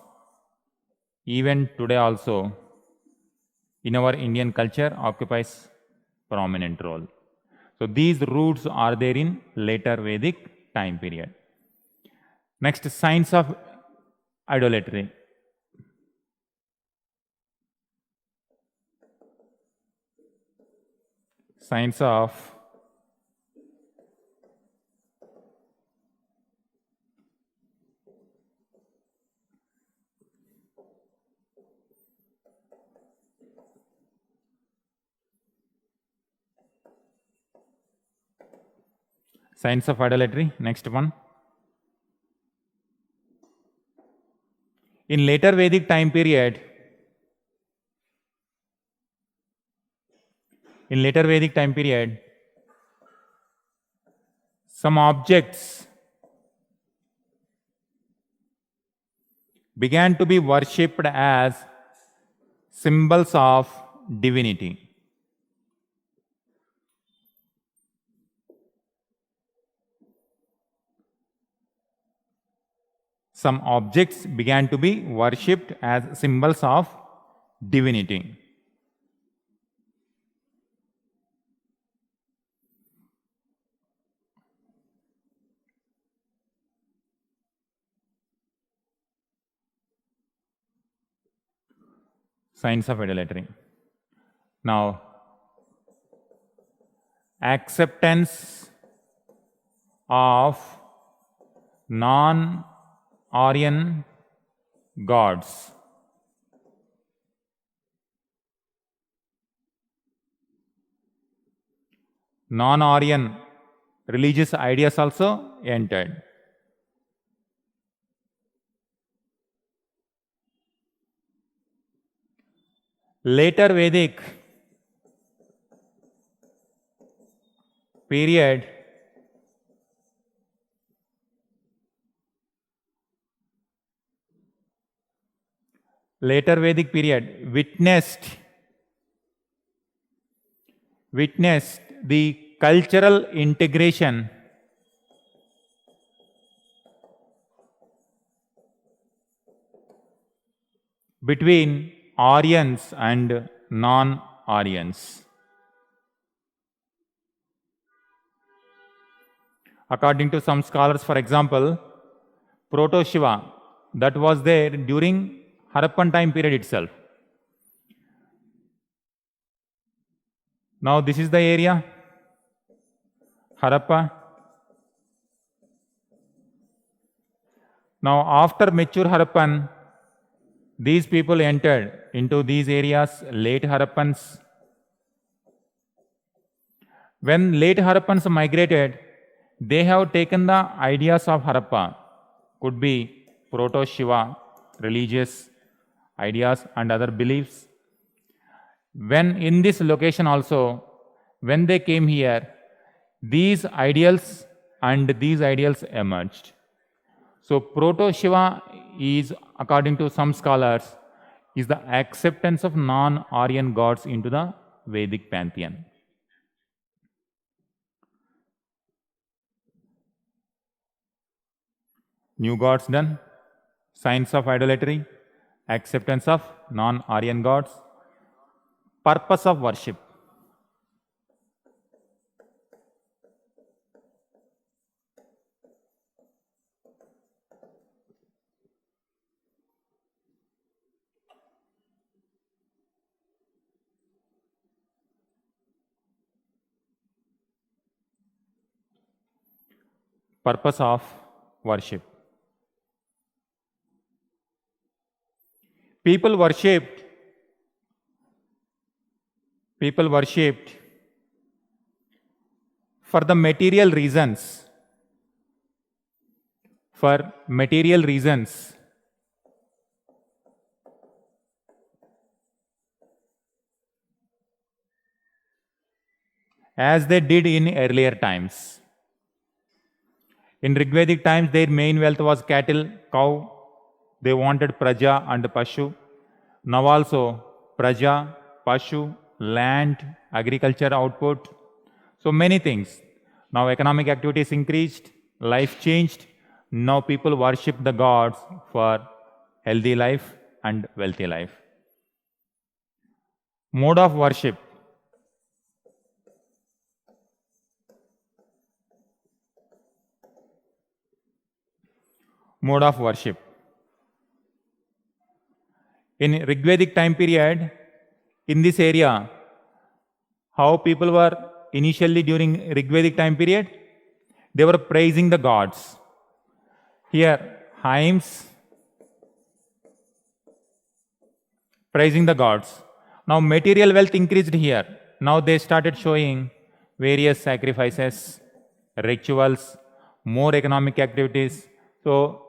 even today also in our Indian culture occupies prominent role. So these roots are there in later Vedic time period. Next, signs of idolatry. Signs of idolatry. Next one. In later Vedic time period, some objects began to be worshipped as symbols of divinity. Some objects began to be worshipped as symbols of divinity. Signs of idolatry. Now, acceptance of non-Aryan gods. Non-Aryan religious ideas also entered. Later Vedic period witnessed the cultural integration between Aryans and non-Aryans. According to some scholars, for example, Proto-Shiva, that was there during Harappan time period itself. Now this is the area, Harappa. Now after mature Harappan, these people entered into these areas, late Harappans. When late Harappans migrated, they have taken the ideas of Harappa, could be Proto-Shiva, religious ideas and other beliefs. When in this location also, when they came here, these ideals emerged. So Proto-Shiva is, according to some scholars, is the acceptance of non-Aryan gods into the Vedic pantheon. New gods done, signs of idolatry, acceptance of non-Aryan gods, purpose of worship. Purpose of worship. People worshipped for the material reasons. For material reasons. As they did in earlier times. In Rigvedic times, their main wealth was cattle, cow. They wanted praja and pashu. Now also, praja, pashu, land, agriculture output. So many things. Now economic activities increased, life changed. Now people worship the gods for healthy life and wealthy life. Mode of worship. Mode of worship. In Rigvedic time period, in this area, how people were initially during Rigvedic time period? They were praising the gods. Here, hymns, praising the gods. Now material wealth increased here. Now they started showing various sacrifices, rituals, more economic activities. So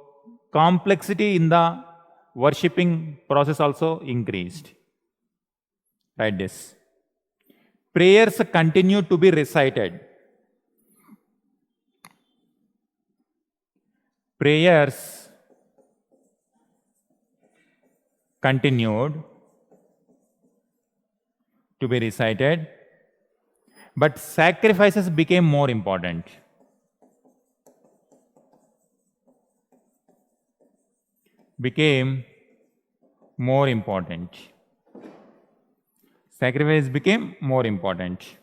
complexity in the worshipping process also increased. Write this. Prayers continue to be recited. Prayers continued to be recited, but sacrifices became more important. Sacrifice became more important.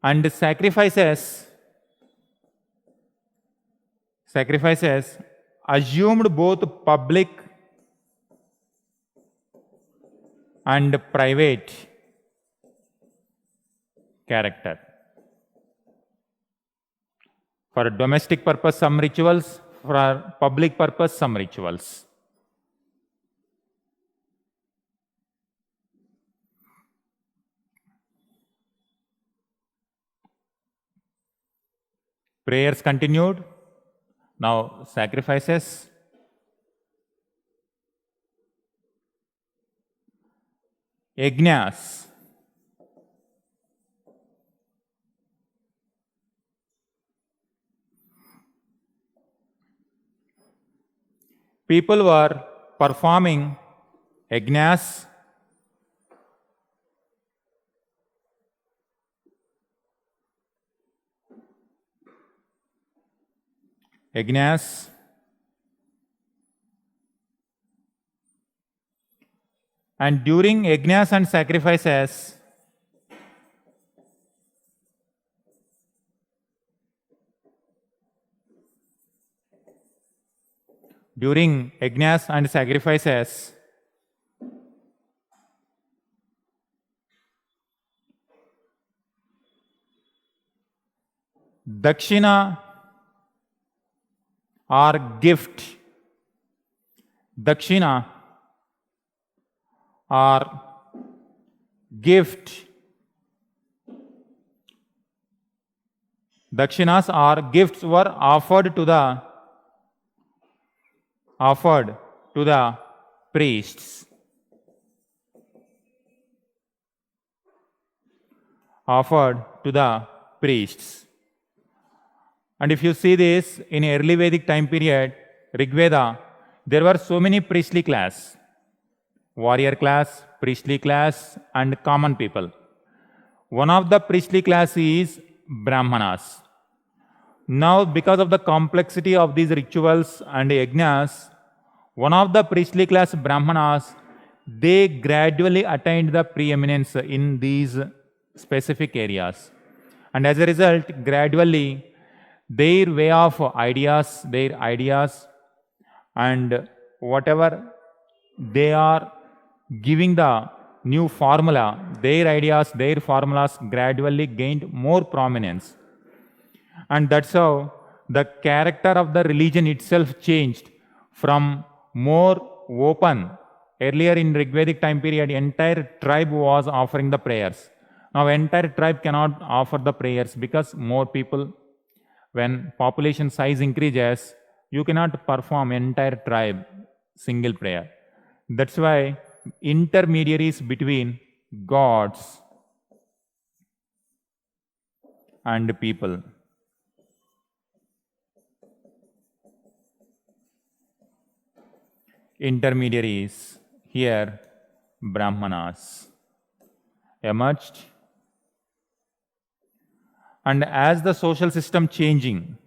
And sacrifices assumed both public and private character. For domestic purpose, some rituals. For public purpose, some rituals. Prayers continued. Now sacrifices. Yajnas. People were performing yajnas, and during yajnas and sacrifices, dakshina or gift, dakshinas or gifts were offered to the priests. And if you see this in early Vedic time period, Rigveda, there were so many priestly class, warrior class, priestly class, and common people. One of the priestly class is Brahmanas. Now, because of the complexity of these rituals and yajnas, one of the priestly class Brahmanas, they gradually attained the preeminence in these specific areas. And as a result, gradually, their way of ideas, their ideas, and whatever they are giving the new formula, their ideas, their formulas gradually gained more prominence. And that's how the character of the religion itself changed from more open. Earlier in Rigvedic time period, entire tribe was offering the prayers. Now entire tribe cannot offer the prayers because more people, when population size increases, you cannot perform entire tribe single prayer. That's why intermediaries between gods and people. Intermediaries, here Brahmanas, emerged. And as the social system changing,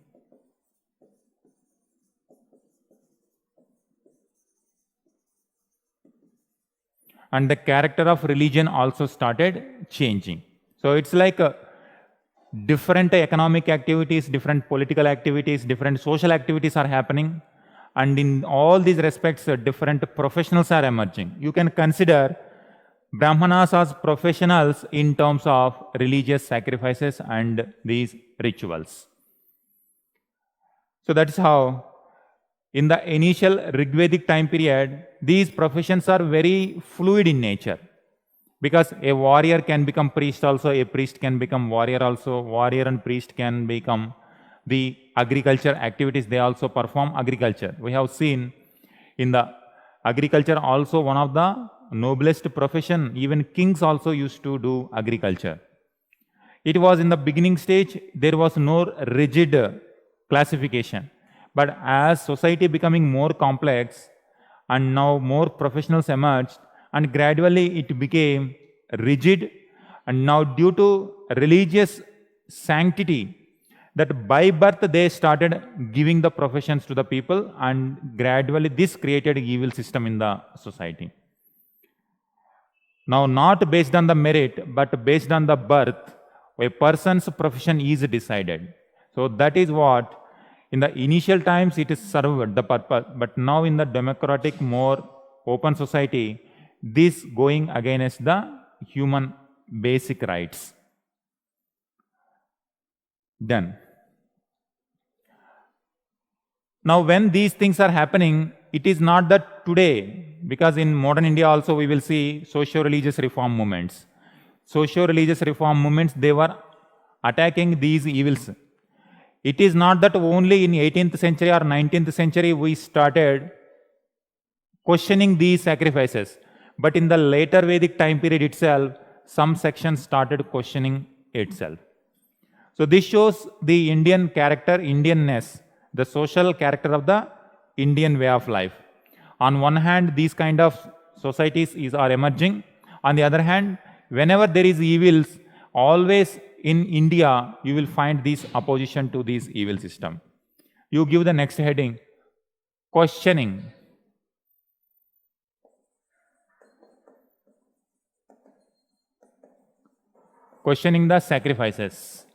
and the character of religion also started changing. So it's like different economic activities, different political activities, different social activities are happening. And in all these respects, different professionals are emerging. You can consider Brahmanas as professionals in terms of religious sacrifices and these rituals. So that's how, in the initial Rigvedic time period, these professions are very fluid in nature. Because a warrior can become priest also, a priest can become warrior also, warrior and priest can become the agriculture activities, they also perform agriculture. We have seen in the agriculture also one of the noblest profession, even kings also used to do agriculture. It was in the beginning stage, there was no rigid classification. But as society becoming more complex and now more professionals emerged, and gradually it became rigid, and now due to religious sanctity, that by birth they started giving the professions to the people, and gradually this created an evil system in the society. Now not based on the merit, but based on the birth, a person's profession is decided. So that is what, in the initial times it is served the purpose, but now in the democratic, more open society, this going against the human basic rights. Then, now when these things are happening, it is not that today, because in modern India also we will see socio-religious reform movements. Socio-religious reform movements, they were attacking these evils. It is not that only in 18th century or 19th century we started questioning these sacrifices. But in the later Vedic time period itself, some sections started questioning itself. So this shows the Indian character, Indianness, the social character of the Indian way of life. On one hand, these kind of societies are emerging. On the other hand, whenever there is evils, always in India, you will find this opposition to this evil system. You give the next heading, questioning. Questioning the sacrifices.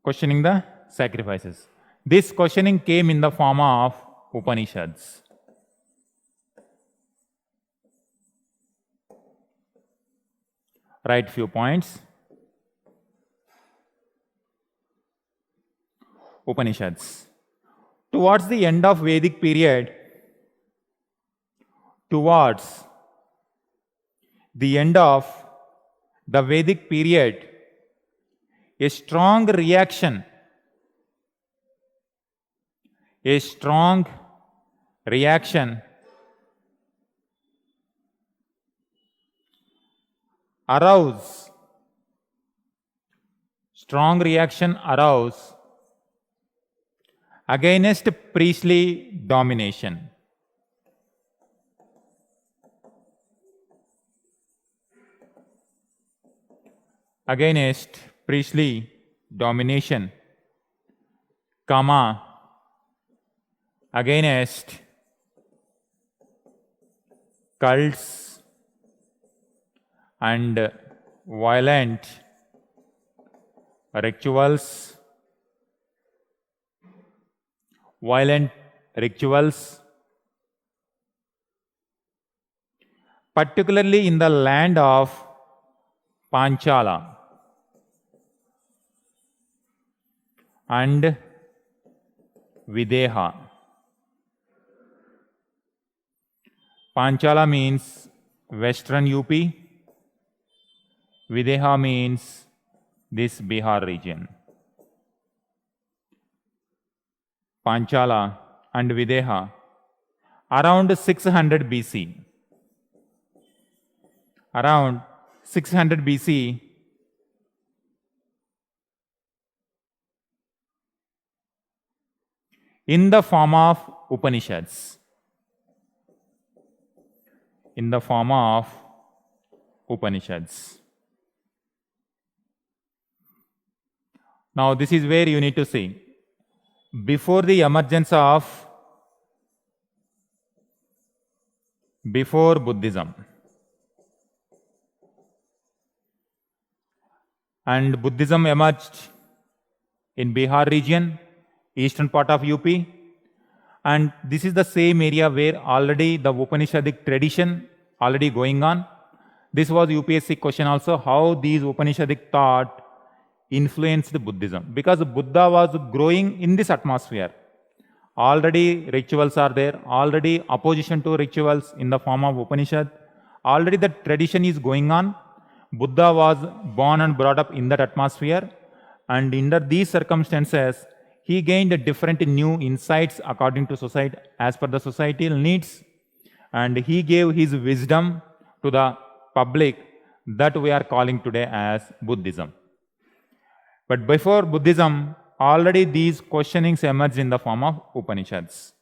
Questioning the sacrifices. This questioning came in the form of Upanishads. Write few points. Upanishads. Towards the end of Vedic period, towards the end of the Vedic period, a strong reaction arose against priestly domination. Against priestly domination, comma, against cults and violent rituals, violent rituals, particularly in the land of Panchala and Videha. Panchala means western UP. Videha means this Bihar region. Panchala and Videha around 600 BC. Around 600 BC, in the form of Upanishads. In the form of Upanishads. Now, this is where you need to see. Before the emergence of Buddhism, and Buddhism emerged in Bihar region, eastern part of UP, and this is the same area where already the Upanishadic tradition already going on. This was UPSC question also, how these Upanishadic thought influenced Buddhism, because Buddha was growing in this atmosphere. Already rituals are there, already opposition to rituals in the form of Upanishad, already the tradition is going on. Buddha was born and brought up in that atmosphere, and under these circumstances, he gained different new insights according to society, as per the societal needs, and he gave his wisdom to the public that we are calling today as Buddhism. But before Buddhism, already these questionings emerged in the form of Upanishads.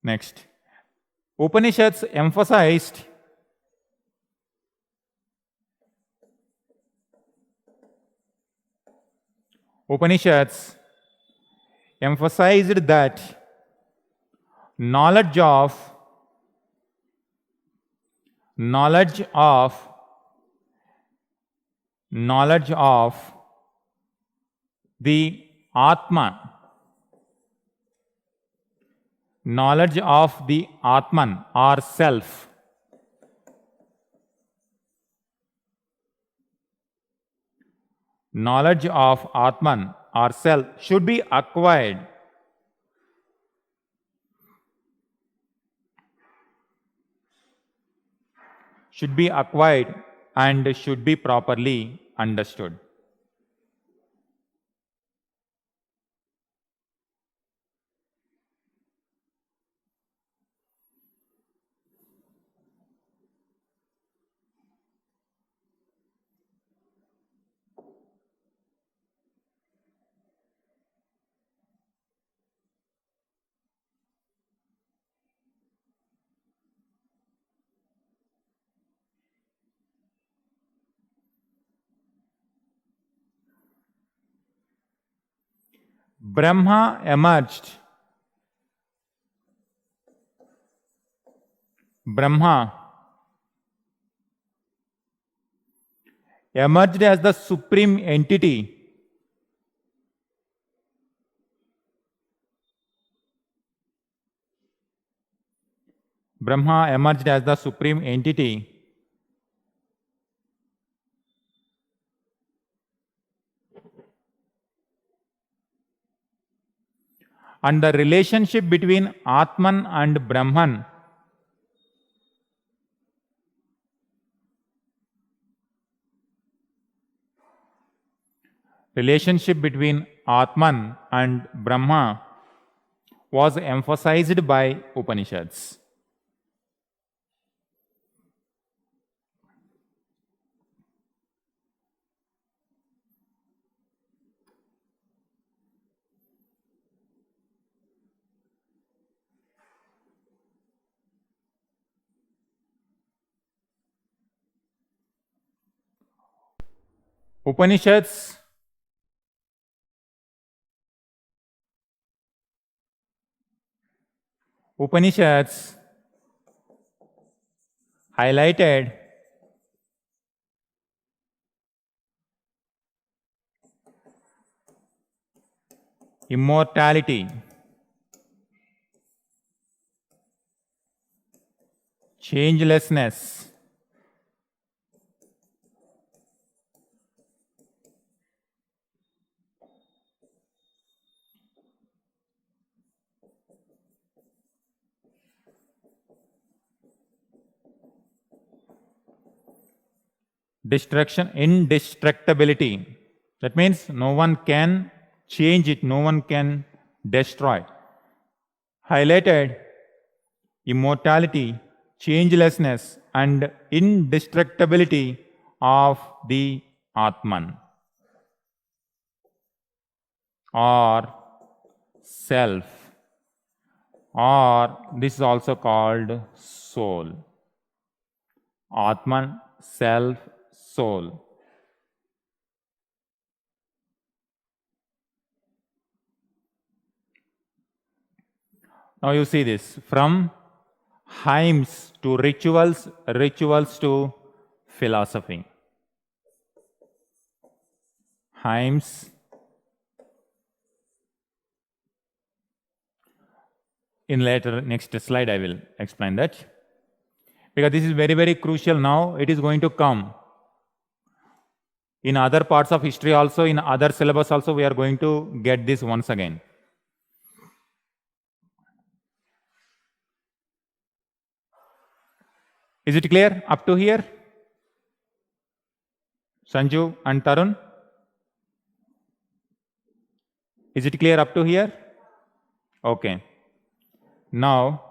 Next, Upanishads emphasized that knowledge of the Atman, knowledge of the Atman or self, knowledge of Atman or self should be acquired and should be properly understood. Brahma emerged. Brahma emerged as the supreme entity and the relationship between Atman and Brahman was emphasized by Upanishads. Upanishads highlighted immortality, changelessness, indestructibility. That means no one can change it, no one can destroy. Highlighted immortality, changelessness, and indestructibility of the Atman or self, or this is also called soul. Atman, self, soul. Now you see this, from hymns to rituals, rituals to philosophy. Hymns, in later next slide I will explain that, because this is very, very crucial. Now it is going to come in other parts of history also, in other syllabus also, we are going to get this once again. Is it clear up to here? Sanju and Tarun? Is it clear up to here? Okay. Now,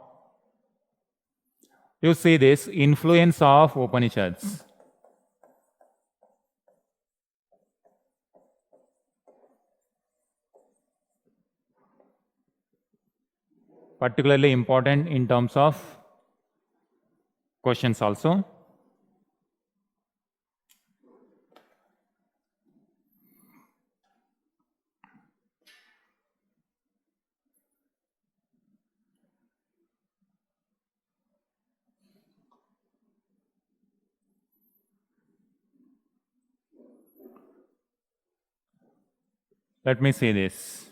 you see this influence of Upanishads. Particularly important in terms of questions also. Let me see this.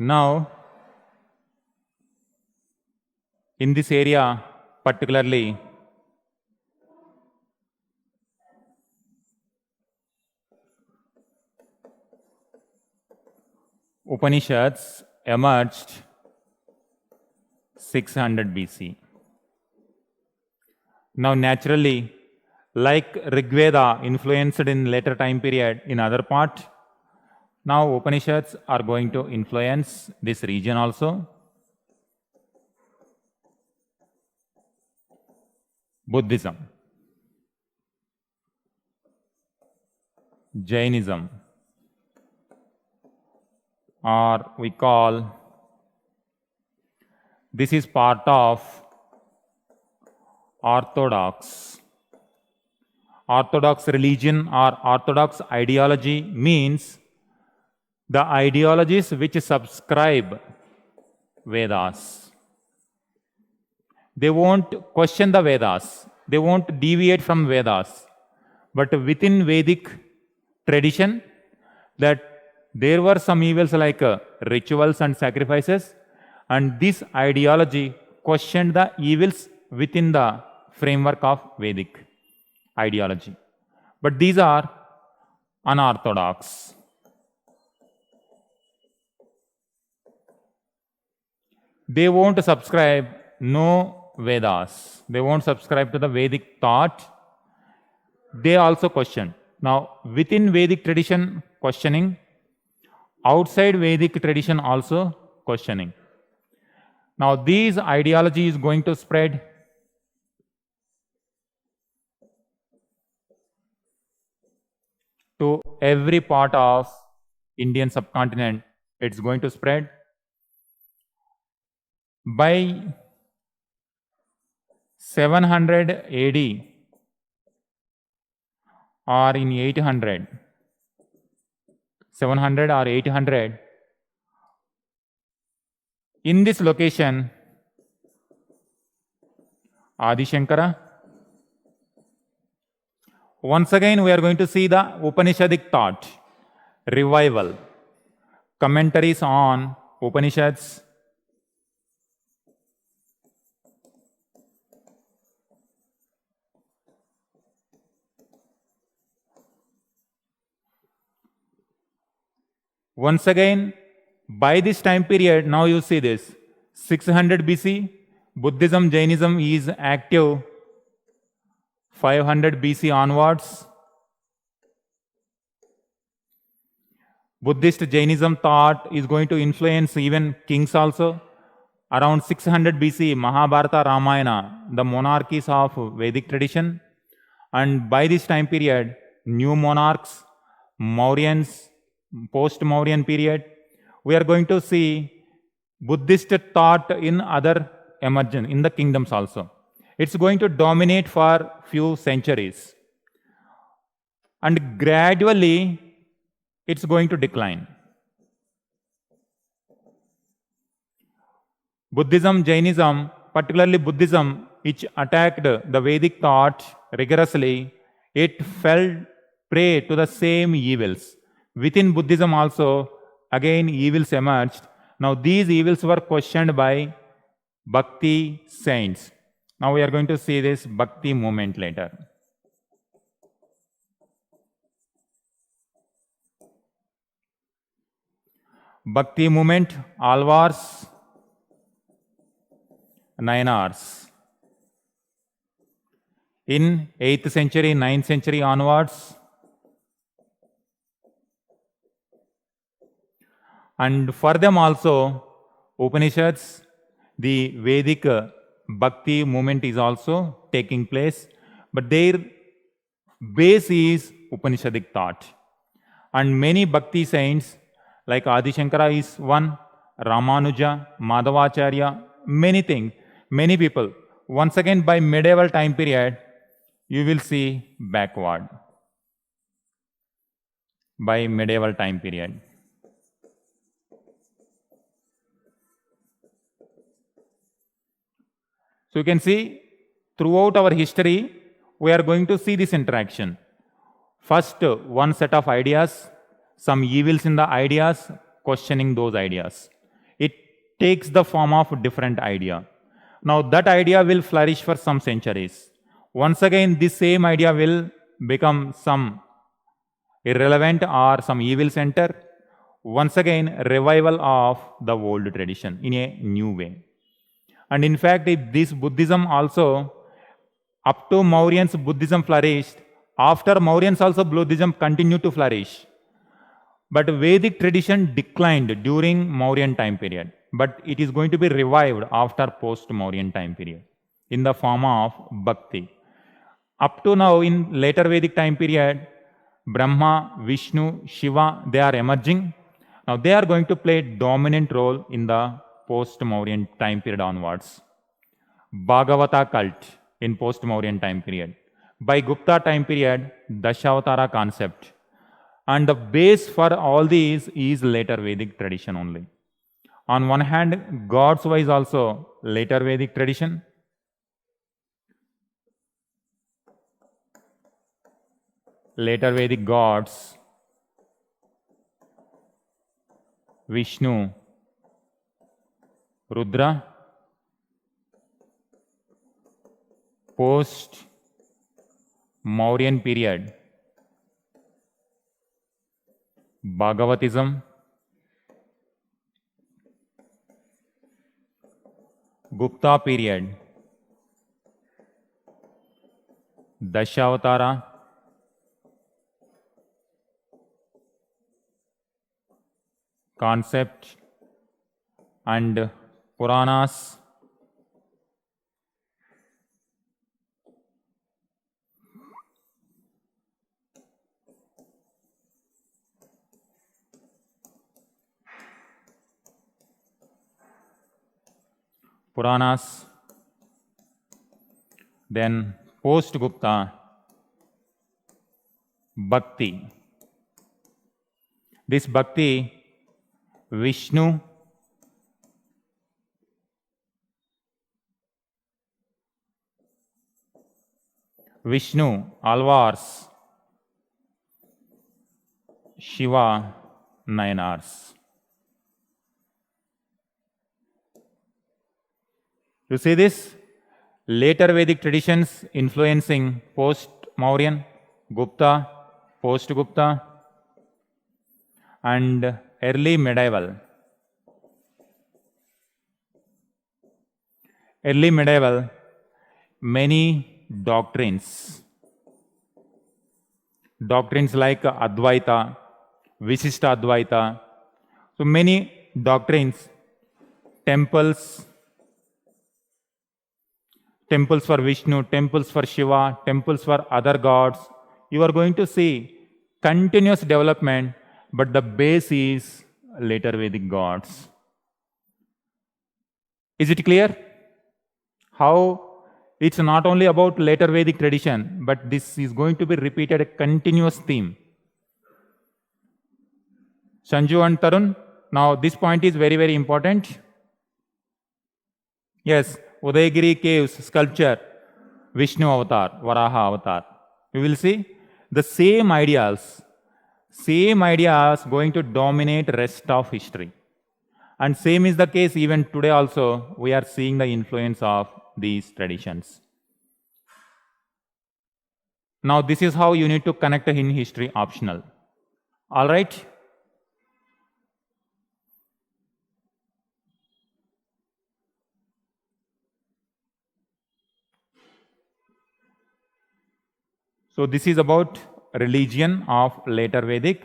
Now, in this area particularly, Upanishads emerged 600 BC. Now naturally, like Rigveda influenced in later time period in other part, now Upanishads are going to influence this region also. Buddhism, Jainism, or we call this is part of Orthodox. Orthodox religion or Orthodox ideology means the ideologies which subscribe Vedas. They won't question the Vedas. They won't deviate from Vedas. But within Vedic tradition, that there were some evils like rituals and sacrifices, and this ideology questioned the evils within the framework of Vedic ideology. But these are unorthodox. They won't subscribe no Vedas. They won't subscribe to the Vedic thought. They also question. Now, within Vedic tradition, questioning. Outside Vedic tradition, also questioning. Now, these ideology is going to spread to every part of Indian subcontinent. It's going to spread. By 700 AD, or in 800, 700 or 800, in this location, Adi Shankara. Once again, we are going to see the Upanishadic thought, revival, commentaries on Upanishads, once again, by this time period, now you see this, 600 BC, Buddhism, Jainism is active, 500 BC onwards. Buddhist Jainism thought is going to influence even kings also. Around 600 BC, Mahabharata, Ramayana, the monarchies of Vedic tradition. And by this time period, new monarchs, Mauryans, post-Mauryan period, we are going to see Buddhist thought in other emergence, in the kingdoms also. It's going to dominate for few centuries. And gradually, it's going to decline. Buddhism, Jainism, particularly Buddhism, which attacked the Vedic thought rigorously, it fell prey to the same evils. Within Buddhism also, again evils emerged. Now these evils were questioned by Bhakti saints. Now we are going to see this Bhakti movement later. Bhakti movement, Alvars, Nayanars. In 8th century, 9th century onwards, and for them also, Upanishads, the Vedic Bhakti movement is also taking place, but their base is Upanishadic thought. And many Bhakti saints, like Adi Shankara is one, Ramanuja, Madhavacharya, many things, many people. Once again, by medieval time period, you will see backward. By medieval time period. So you can see, throughout our history, we are going to see this interaction. First, one set of ideas, some evils in the ideas, questioning those ideas. It takes the form of different idea. Now that idea will flourish for some centuries. Once again, this same idea will become some irrelevant or some evil center. Once again, revival of the old tradition in a new way. And in fact, this Buddhism also, up to Mauryans, Buddhism flourished. After Mauryans also, Buddhism continued to flourish. But Vedic tradition declined during Mauryan time period. But it is going to be revived after post-Mauryan time period in the form of Bhakti. Up to now, in later Vedic time period, Brahma, Vishnu, Shiva, they are emerging. Now they are going to play a dominant role in the post-Mauryan time period onwards. Bhagavata cult in post-Mauryan time period. By Gupta time period, Dashavatara concept. And the base for all these is later Vedic tradition only. On one hand, gods wise also later Vedic tradition. Later Vedic gods, Vishnu, Rudra, post Mauryan period, Bhagavatism, Gupta period, Dashavatara, concept, and Puranas. Puranas, then post-Gupta, Bhakti. This Bhakti, Vishnu, Alvars, Shiva, Nayanars. You see this? Later Vedic traditions influencing post-Mauryan, Gupta, post-Gupta, and early medieval. Early medieval, many doctrines. Doctrines like Advaita, Visishta Advaita. So many doctrines, temples for Vishnu, temples for Shiva, temples for other gods. You are going to see continuous development, but the base is later Vedic gods. Is it clear? How it's not only about later Vedic tradition, but this is going to be repeated, a continuous theme. Sanju and Tarun, now this point is very, very important. Yes, Udayagiri caves, sculpture, Vishnu avatar, Varaha avatar. You will see the same ideas going to dominate rest of history. And same is the case even today also, we are seeing the influence of these traditions. Now this is how you need to connect in history, optional. All right? So this is about religion of later Vedic.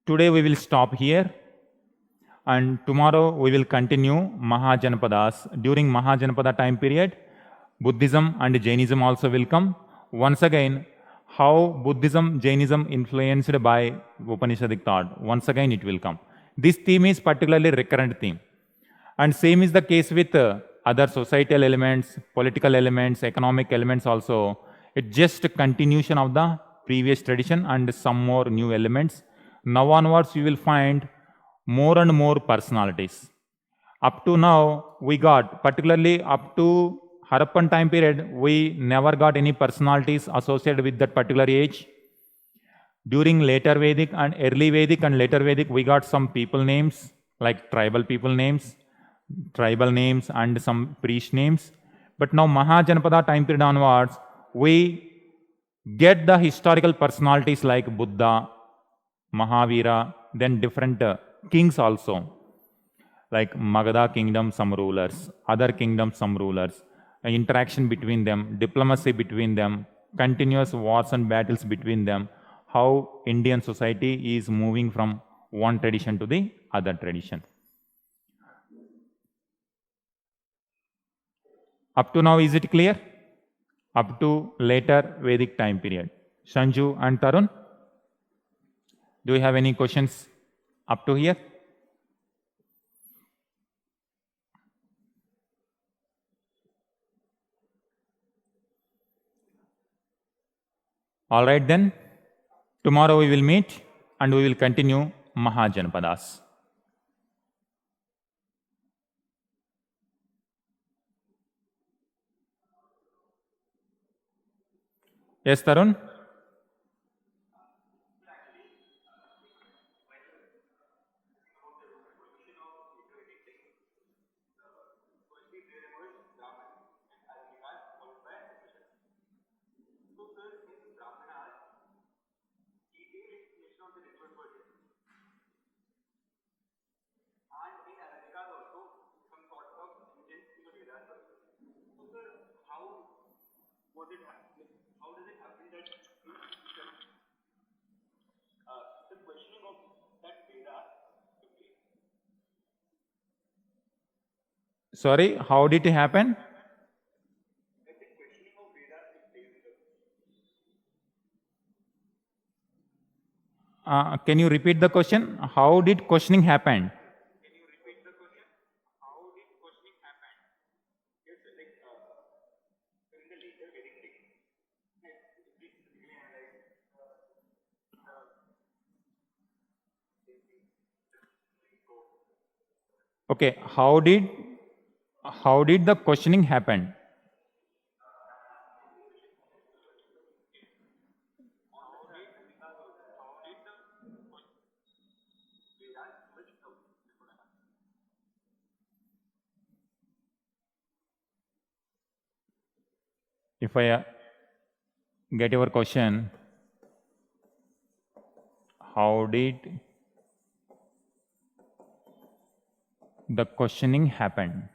Today we will stop here, and tomorrow we will continue Mahajanapadas. During Mahajanapada time period, Buddhism and Jainism also will come. Once again, how Buddhism, Jainism influenced by Upanishadic thought. Once again it will come. This theme is particularly recurrent theme. And same is the case with other societal elements, political elements, economic elements also. It's just a continuation of the previous tradition and some more new elements. Now onwards you will find more and more personalities. Up to now, we got, particularly up to Harappan time period, we never got any personalities associated with that particular age. During later Vedic and early Vedic and later Vedic, we got some people names, like tribal people names, tribal names and some priest names. But now Mahajanapada time period onwards, we get the historical personalities like Buddha, Mahavira, then different kings also, like Magadha kingdom, some rulers, other kingdoms, some rulers, interaction between them, diplomacy between them, continuous wars and battles between them, how Indian society is moving from one tradition to the other tradition. Up to now, is it clear? Up to later Vedic time period. Sanju and Tarun, do you have any questions up to here? All right then. Tomorrow we will meet and we will continue Mahajanapadas. Yes, Tarun? Sorry, how did it happen? Can you repeat the question? How did questioning happen? Okay, how did the questioning happen? If I get your question, how did the questioning happen?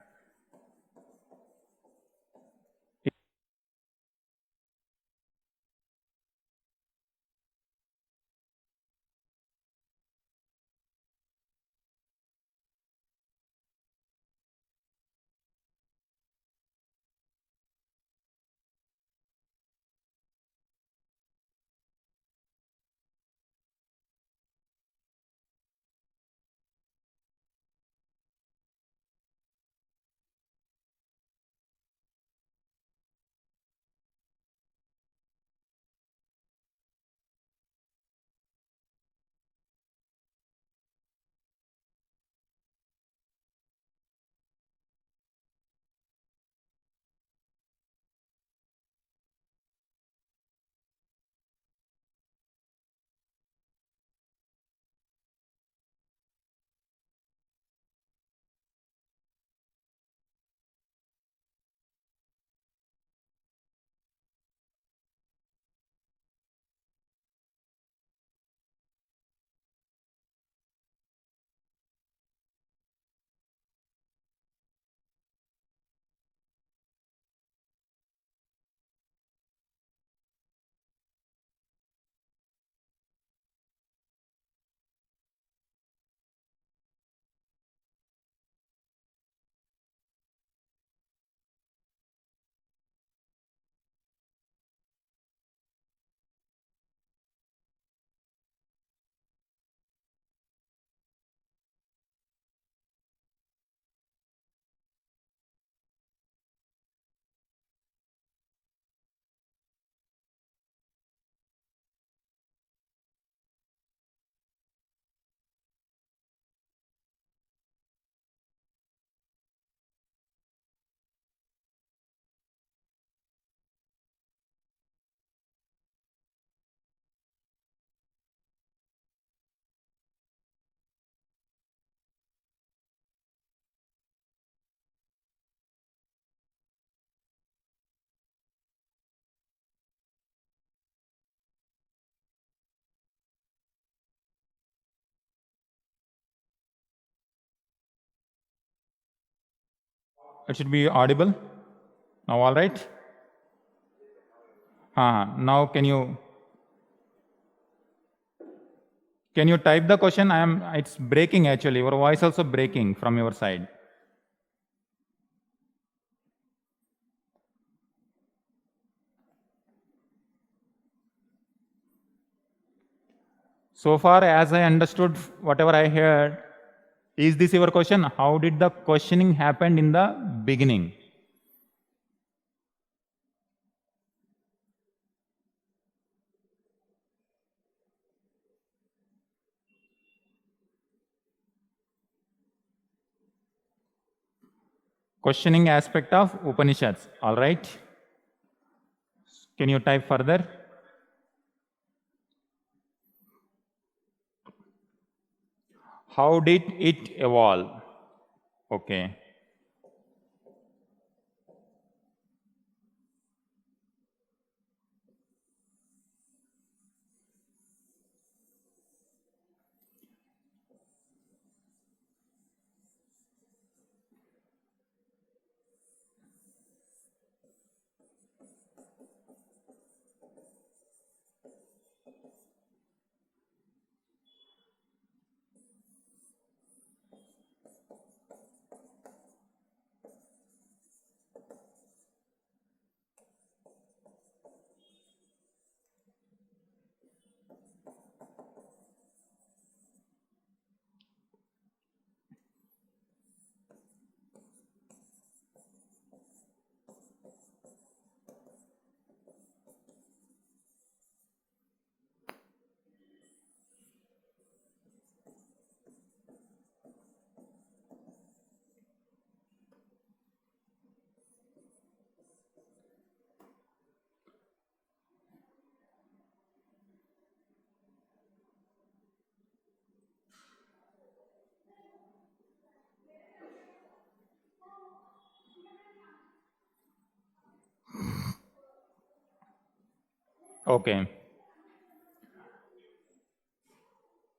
It should be audible. Now, all right. Now, can you type the question? It's breaking actually. Your voice also breaking from your side. So far, as I understood, whatever I heard, is this your question? How did the questioning happen in the beginning? Questioning aspect of Upanishads. All right. Can you type further? How did it evolve? Okay. Okay.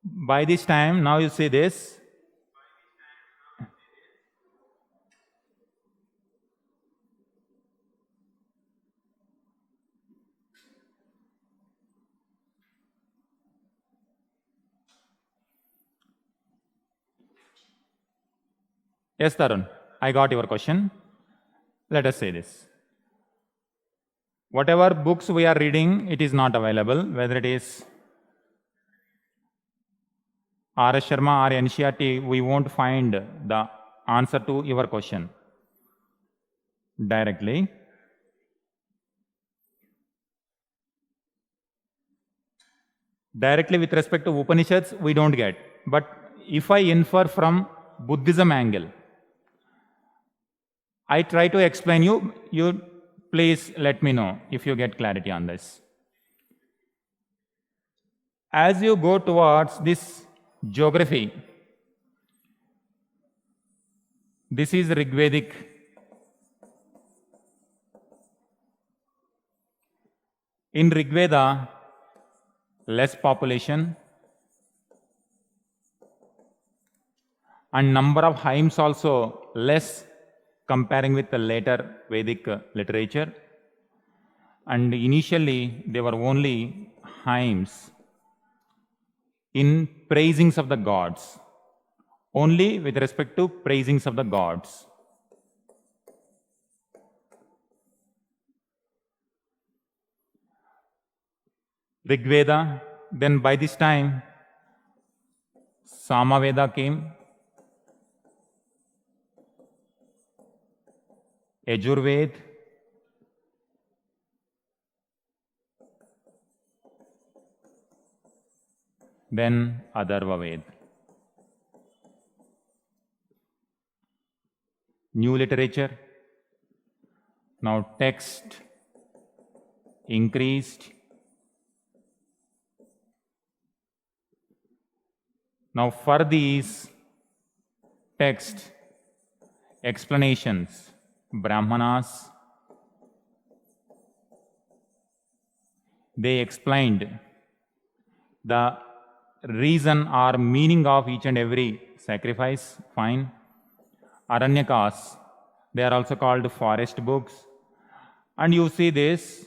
By this time, now you see this. Yes, Tarun, I got your question. Let us say this. Whatever books we are reading, it is not available, whether it is R.S. Sharma or NCERT, we won't find the answer to your question directly. Directly with respect to Upanishads, we don't get. But if I infer from Buddhism angle, I try to explain you. You please let me know if you get clarity on this. As you go towards this geography, this is Rigvedic. In Rigveda, less population and number of hymns also less comparing with the later Vedic literature. And initially, there were only hymns in praisings of the gods, only with respect to praisings of the gods. Rigveda, then by this time, Samaveda came, Yajurved, then Atharvaved. New literature, now text increased. Now for these text explanations, Brahmanas, they explained the reason or meaning of each and every sacrifice, fine. Aranyakas, they are also called forest books. And you see this,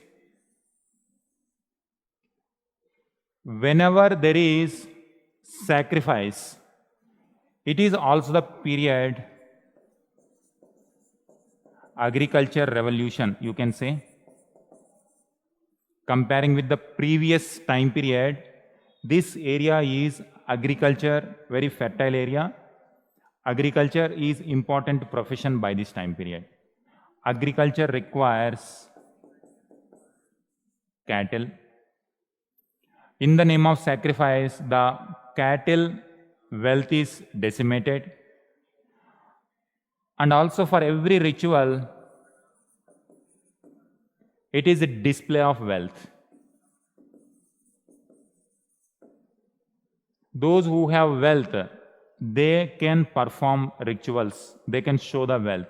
whenever there is sacrifice, it is also the period agriculture revolution, you can say. Comparing with the previous time period, this area is agriculture, very fertile area. Agriculture is important profession by this time period. Agriculture requires cattle. In the name of sacrifice, the cattle wealth is decimated. And also for every ritual, it is a display of wealth. Those who have wealth, they can perform rituals, they can show the wealth.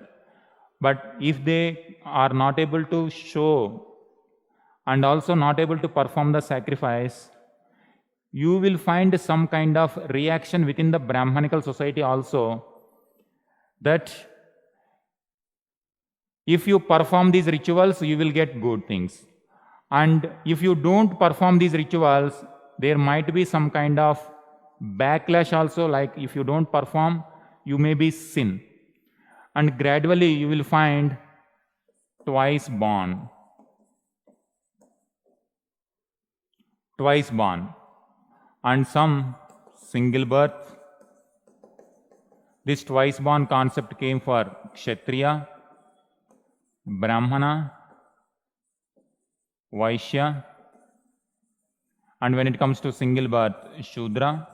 But if they are not able to show and also not able to perform the sacrifice, you will find some kind of reaction within the Brahmanical society also, that if you perform these rituals, you will get good things. And if you don't perform these rituals, there might be some kind of backlash also, like if you don't perform, you may be sin. And gradually you will find twice born. Twice born. And some single birth. This twice born concept came for Kshatriya, Brahmana, Vaishya, and when it comes to single birth, Shudra.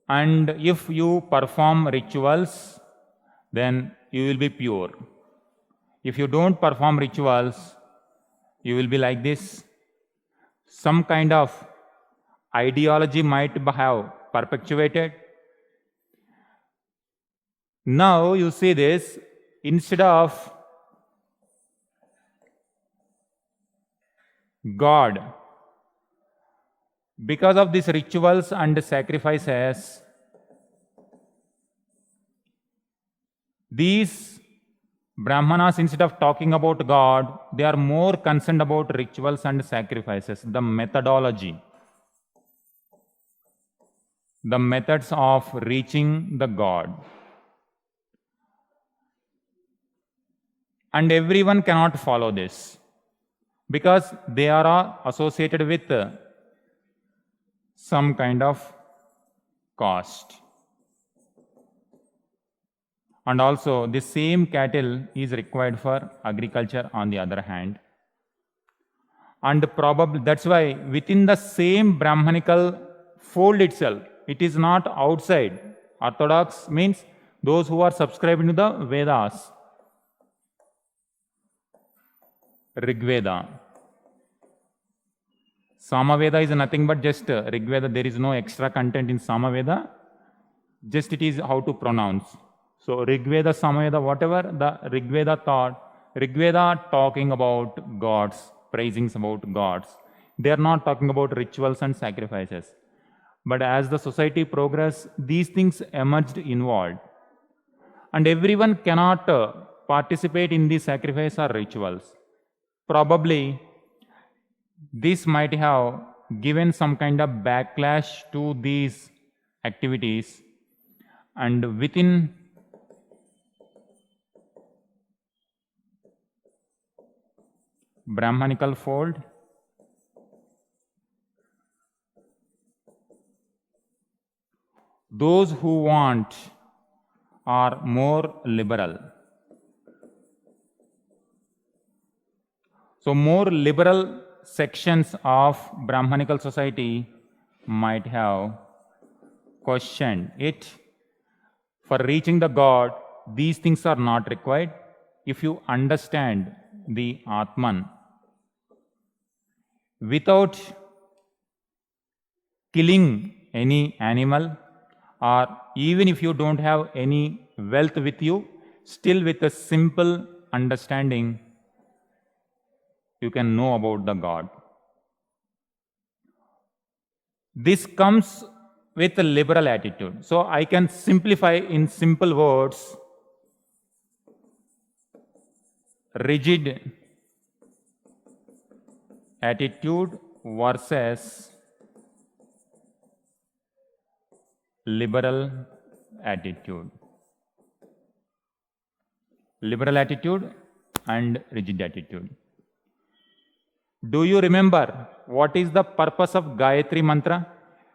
And if you perform rituals, then you will be pure. If you don't perform rituals, you will be like this. Some kind of ideology might have perpetuated. Now you see this, instead of God. Because of these rituals and sacrifices, these Brahmanas, instead of talking about God, they are more concerned about rituals and sacrifices, the methodology, the methods of reaching the God. And everyone cannot follow this because they are all associated with some kind of cost. And also the same cattle is required for agriculture on the other hand. And probably that's why within the same Brahmanical fold itself, it is not outside. Orthodox means those who are subscribed to the Vedas. Rig Veda. Samaveda is nothing but just Rig Veda. There is no extra content in Samaveda. Just it is how to pronounce. So Rig Veda, Samaveda, whatever the Rig Veda thought, Rig Veda talking about gods, praisings about gods. They are not talking about rituals and sacrifices. But as the society progressed, these things emerged involved. And everyone cannot participate in these sacrifice or rituals. Probably this might have given some kind of backlash to these activities, and within Brahmanical fold, those who want are more liberal. So more liberal sections of Brahmanical society might have questioned it. For reaching the God, these things are not required. If you understand the Atman without killing any animal, or even if you don't have any wealth with you, still with a simple understanding, you can know about the God. This comes with a liberal attitude. So I can simplify in simple words: rigid attitude versus liberal attitude. Liberal attitude and rigid attitude. Do you remember what is the purpose of Gayatri Mantra?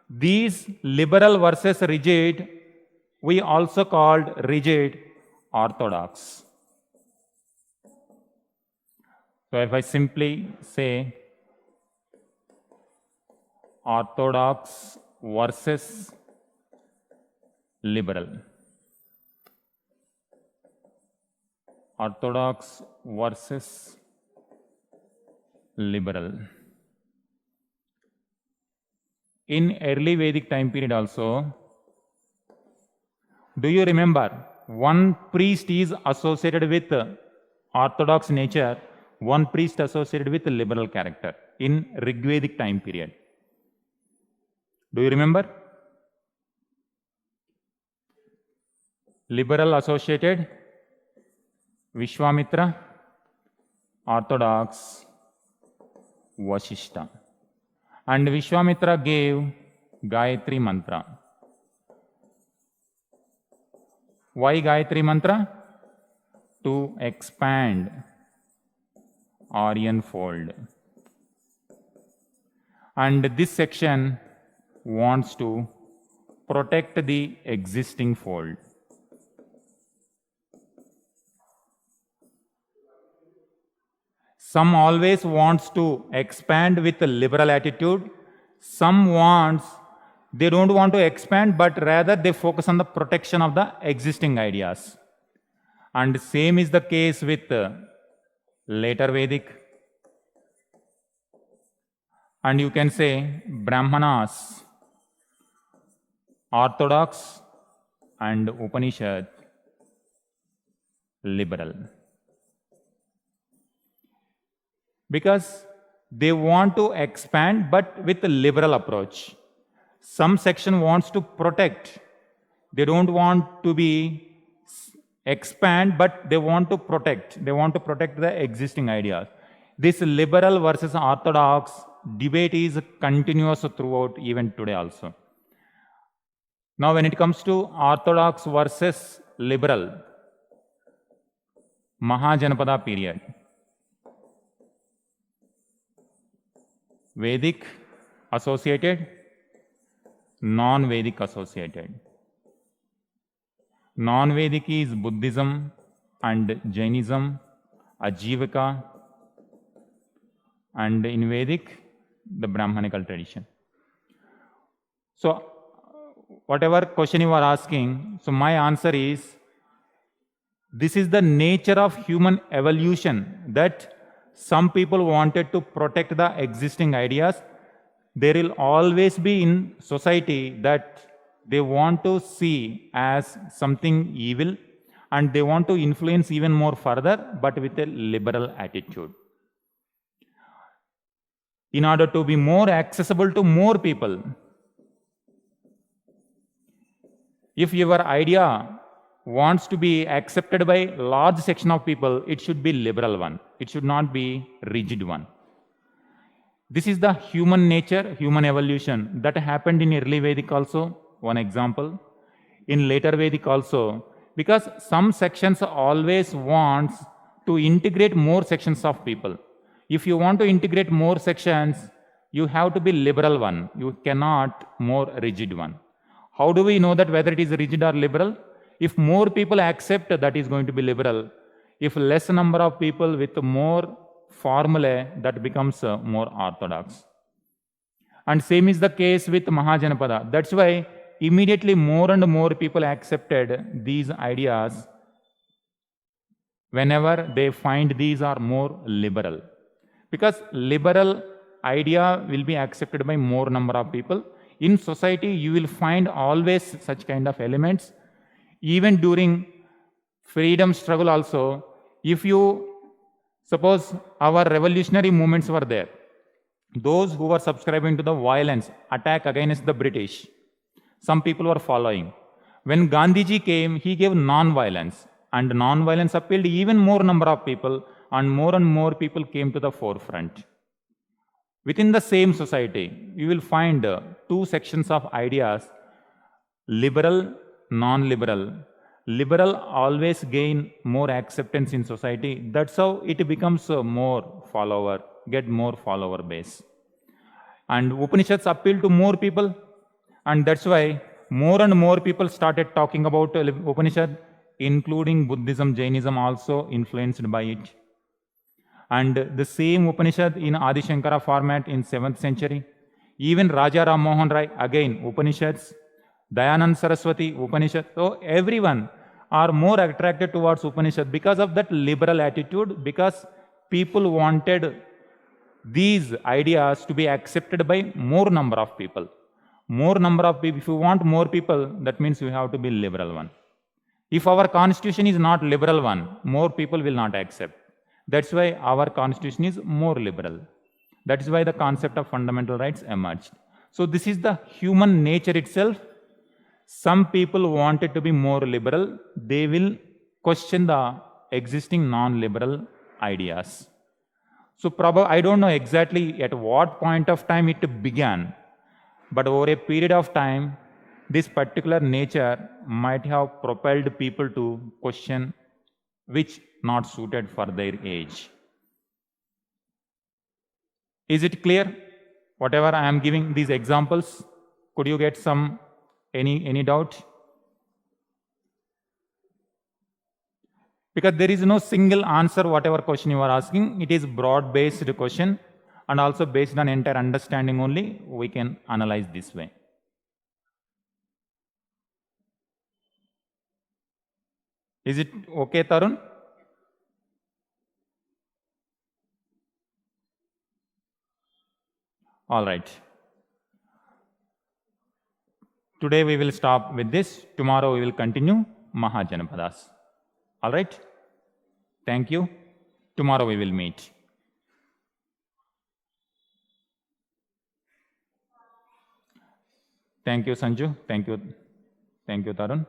These liberal versus rigid, we also called rigid orthodox. So if I simply say orthodox versus liberal, orthodox versus liberal. In early Vedic time period also, do you remember one priest is associated with orthodox nature, one priest associated with liberal character in Rigvedic time period? Do you remember? Liberal associated Vishwamitra, orthodox Vasishta. And Vishwamitra gave Gayatri Mantra. Why Gayatri Mantra? To expand Aryan fold. And this section wants to protect the existing fold. Some always wants to expand with a liberal attitude. Some they don't want to expand, but rather they focus on the protection of the existing ideas. And same is the case with later Vedic. And you can say Brahmanas, orthodox, and Upanishad, liberal. Because They want to expand, but with a liberal approach. Some section wants to protect. They don't want to be expand, but they want to protect. They want to protect the existing ideas. This liberal versus orthodox debate is continuous throughout even today also. Now, when it comes to orthodox versus liberal, Mahajanapada period. Vedic associated, non-Vedic associated. Non-Vedic is Buddhism and Jainism, Ajivika, and in Vedic, the Brahmanical tradition. So, whatever question you are asking, so my answer is, this is the nature of human evolution, that some people wanted to protect the existing ideas. There will always be in society that they want to see as something evil, and they want to influence even more further, but with a liberal attitude. In order to be more accessible to more people, if your idea wants to be accepted by a large section of people, it should be liberal one. It should not be rigid one. This is the human nature, human evolution that happened in early Vedic also, one example. In later Vedic also, because some sections always wants to integrate more sections of people. If you want to integrate more sections, you have to be liberal one. You cannot more rigid one. How do we know that whether it is rigid or liberal? If more people accept, that is going to be liberal. If less number of people with more formulae, that becomes more orthodox. And same is the case with Mahajanapada. That's why immediately more and more people accepted these ideas whenever they find these are more liberal. Because liberal idea will be accepted by more number of people. In society, you will find always such kind of elements. Even during freedom struggle also, if you suppose our revolutionary movements were there, those who were subscribing to the violence, attack against the British, some people were following. When Gandhiji came, he gave non-violence, and non-violence appealed even more number of people, and more people came to the forefront. Within the same society, you will find two sections of ideas, liberal, non-liberal. Liberal always gain more acceptance in society. That's how it becomes more follower, get more follower base. And Upanishads appeal to more people, and that's why more and more people started talking about Upanishad, including Buddhism, Jainism also influenced by it. And the same Upanishad in Adi Shankara format in 7th century. Even Raja Ram Mohan Rai, again Upanishads, Dayanand Saraswati, Upanishad. So everyone are more attracted towards Upanishad because of that liberal attitude, because people wanted these ideas to be accepted by more number of people. More number of people, if you want more people, that means you have to be liberal one. If our constitution is not liberal one, more people will not accept. That's why our constitution is more liberal. That is why the concept of fundamental rights emerged. So this is the human nature itself. Some people want it to be more liberal. They will question the existing non-liberal ideas. So probably, I don't know exactly at what point of time it began, but over a period of time, this particular nature might have propelled people to question which not suited for their age. Is it clear? Whatever I am giving these examples, could you get any doubt? Because there is no single answer whatever question you are asking. It is broad-based question, and also based on entire understanding only we can analyze this way. Is it okay, Tarun? All right. Today we will stop with this. Tomorrow we will continue Mahajanapadas. All right? Thank you. Tomorrow we will meet. Thank you, Sanju. Thank you, Tarun.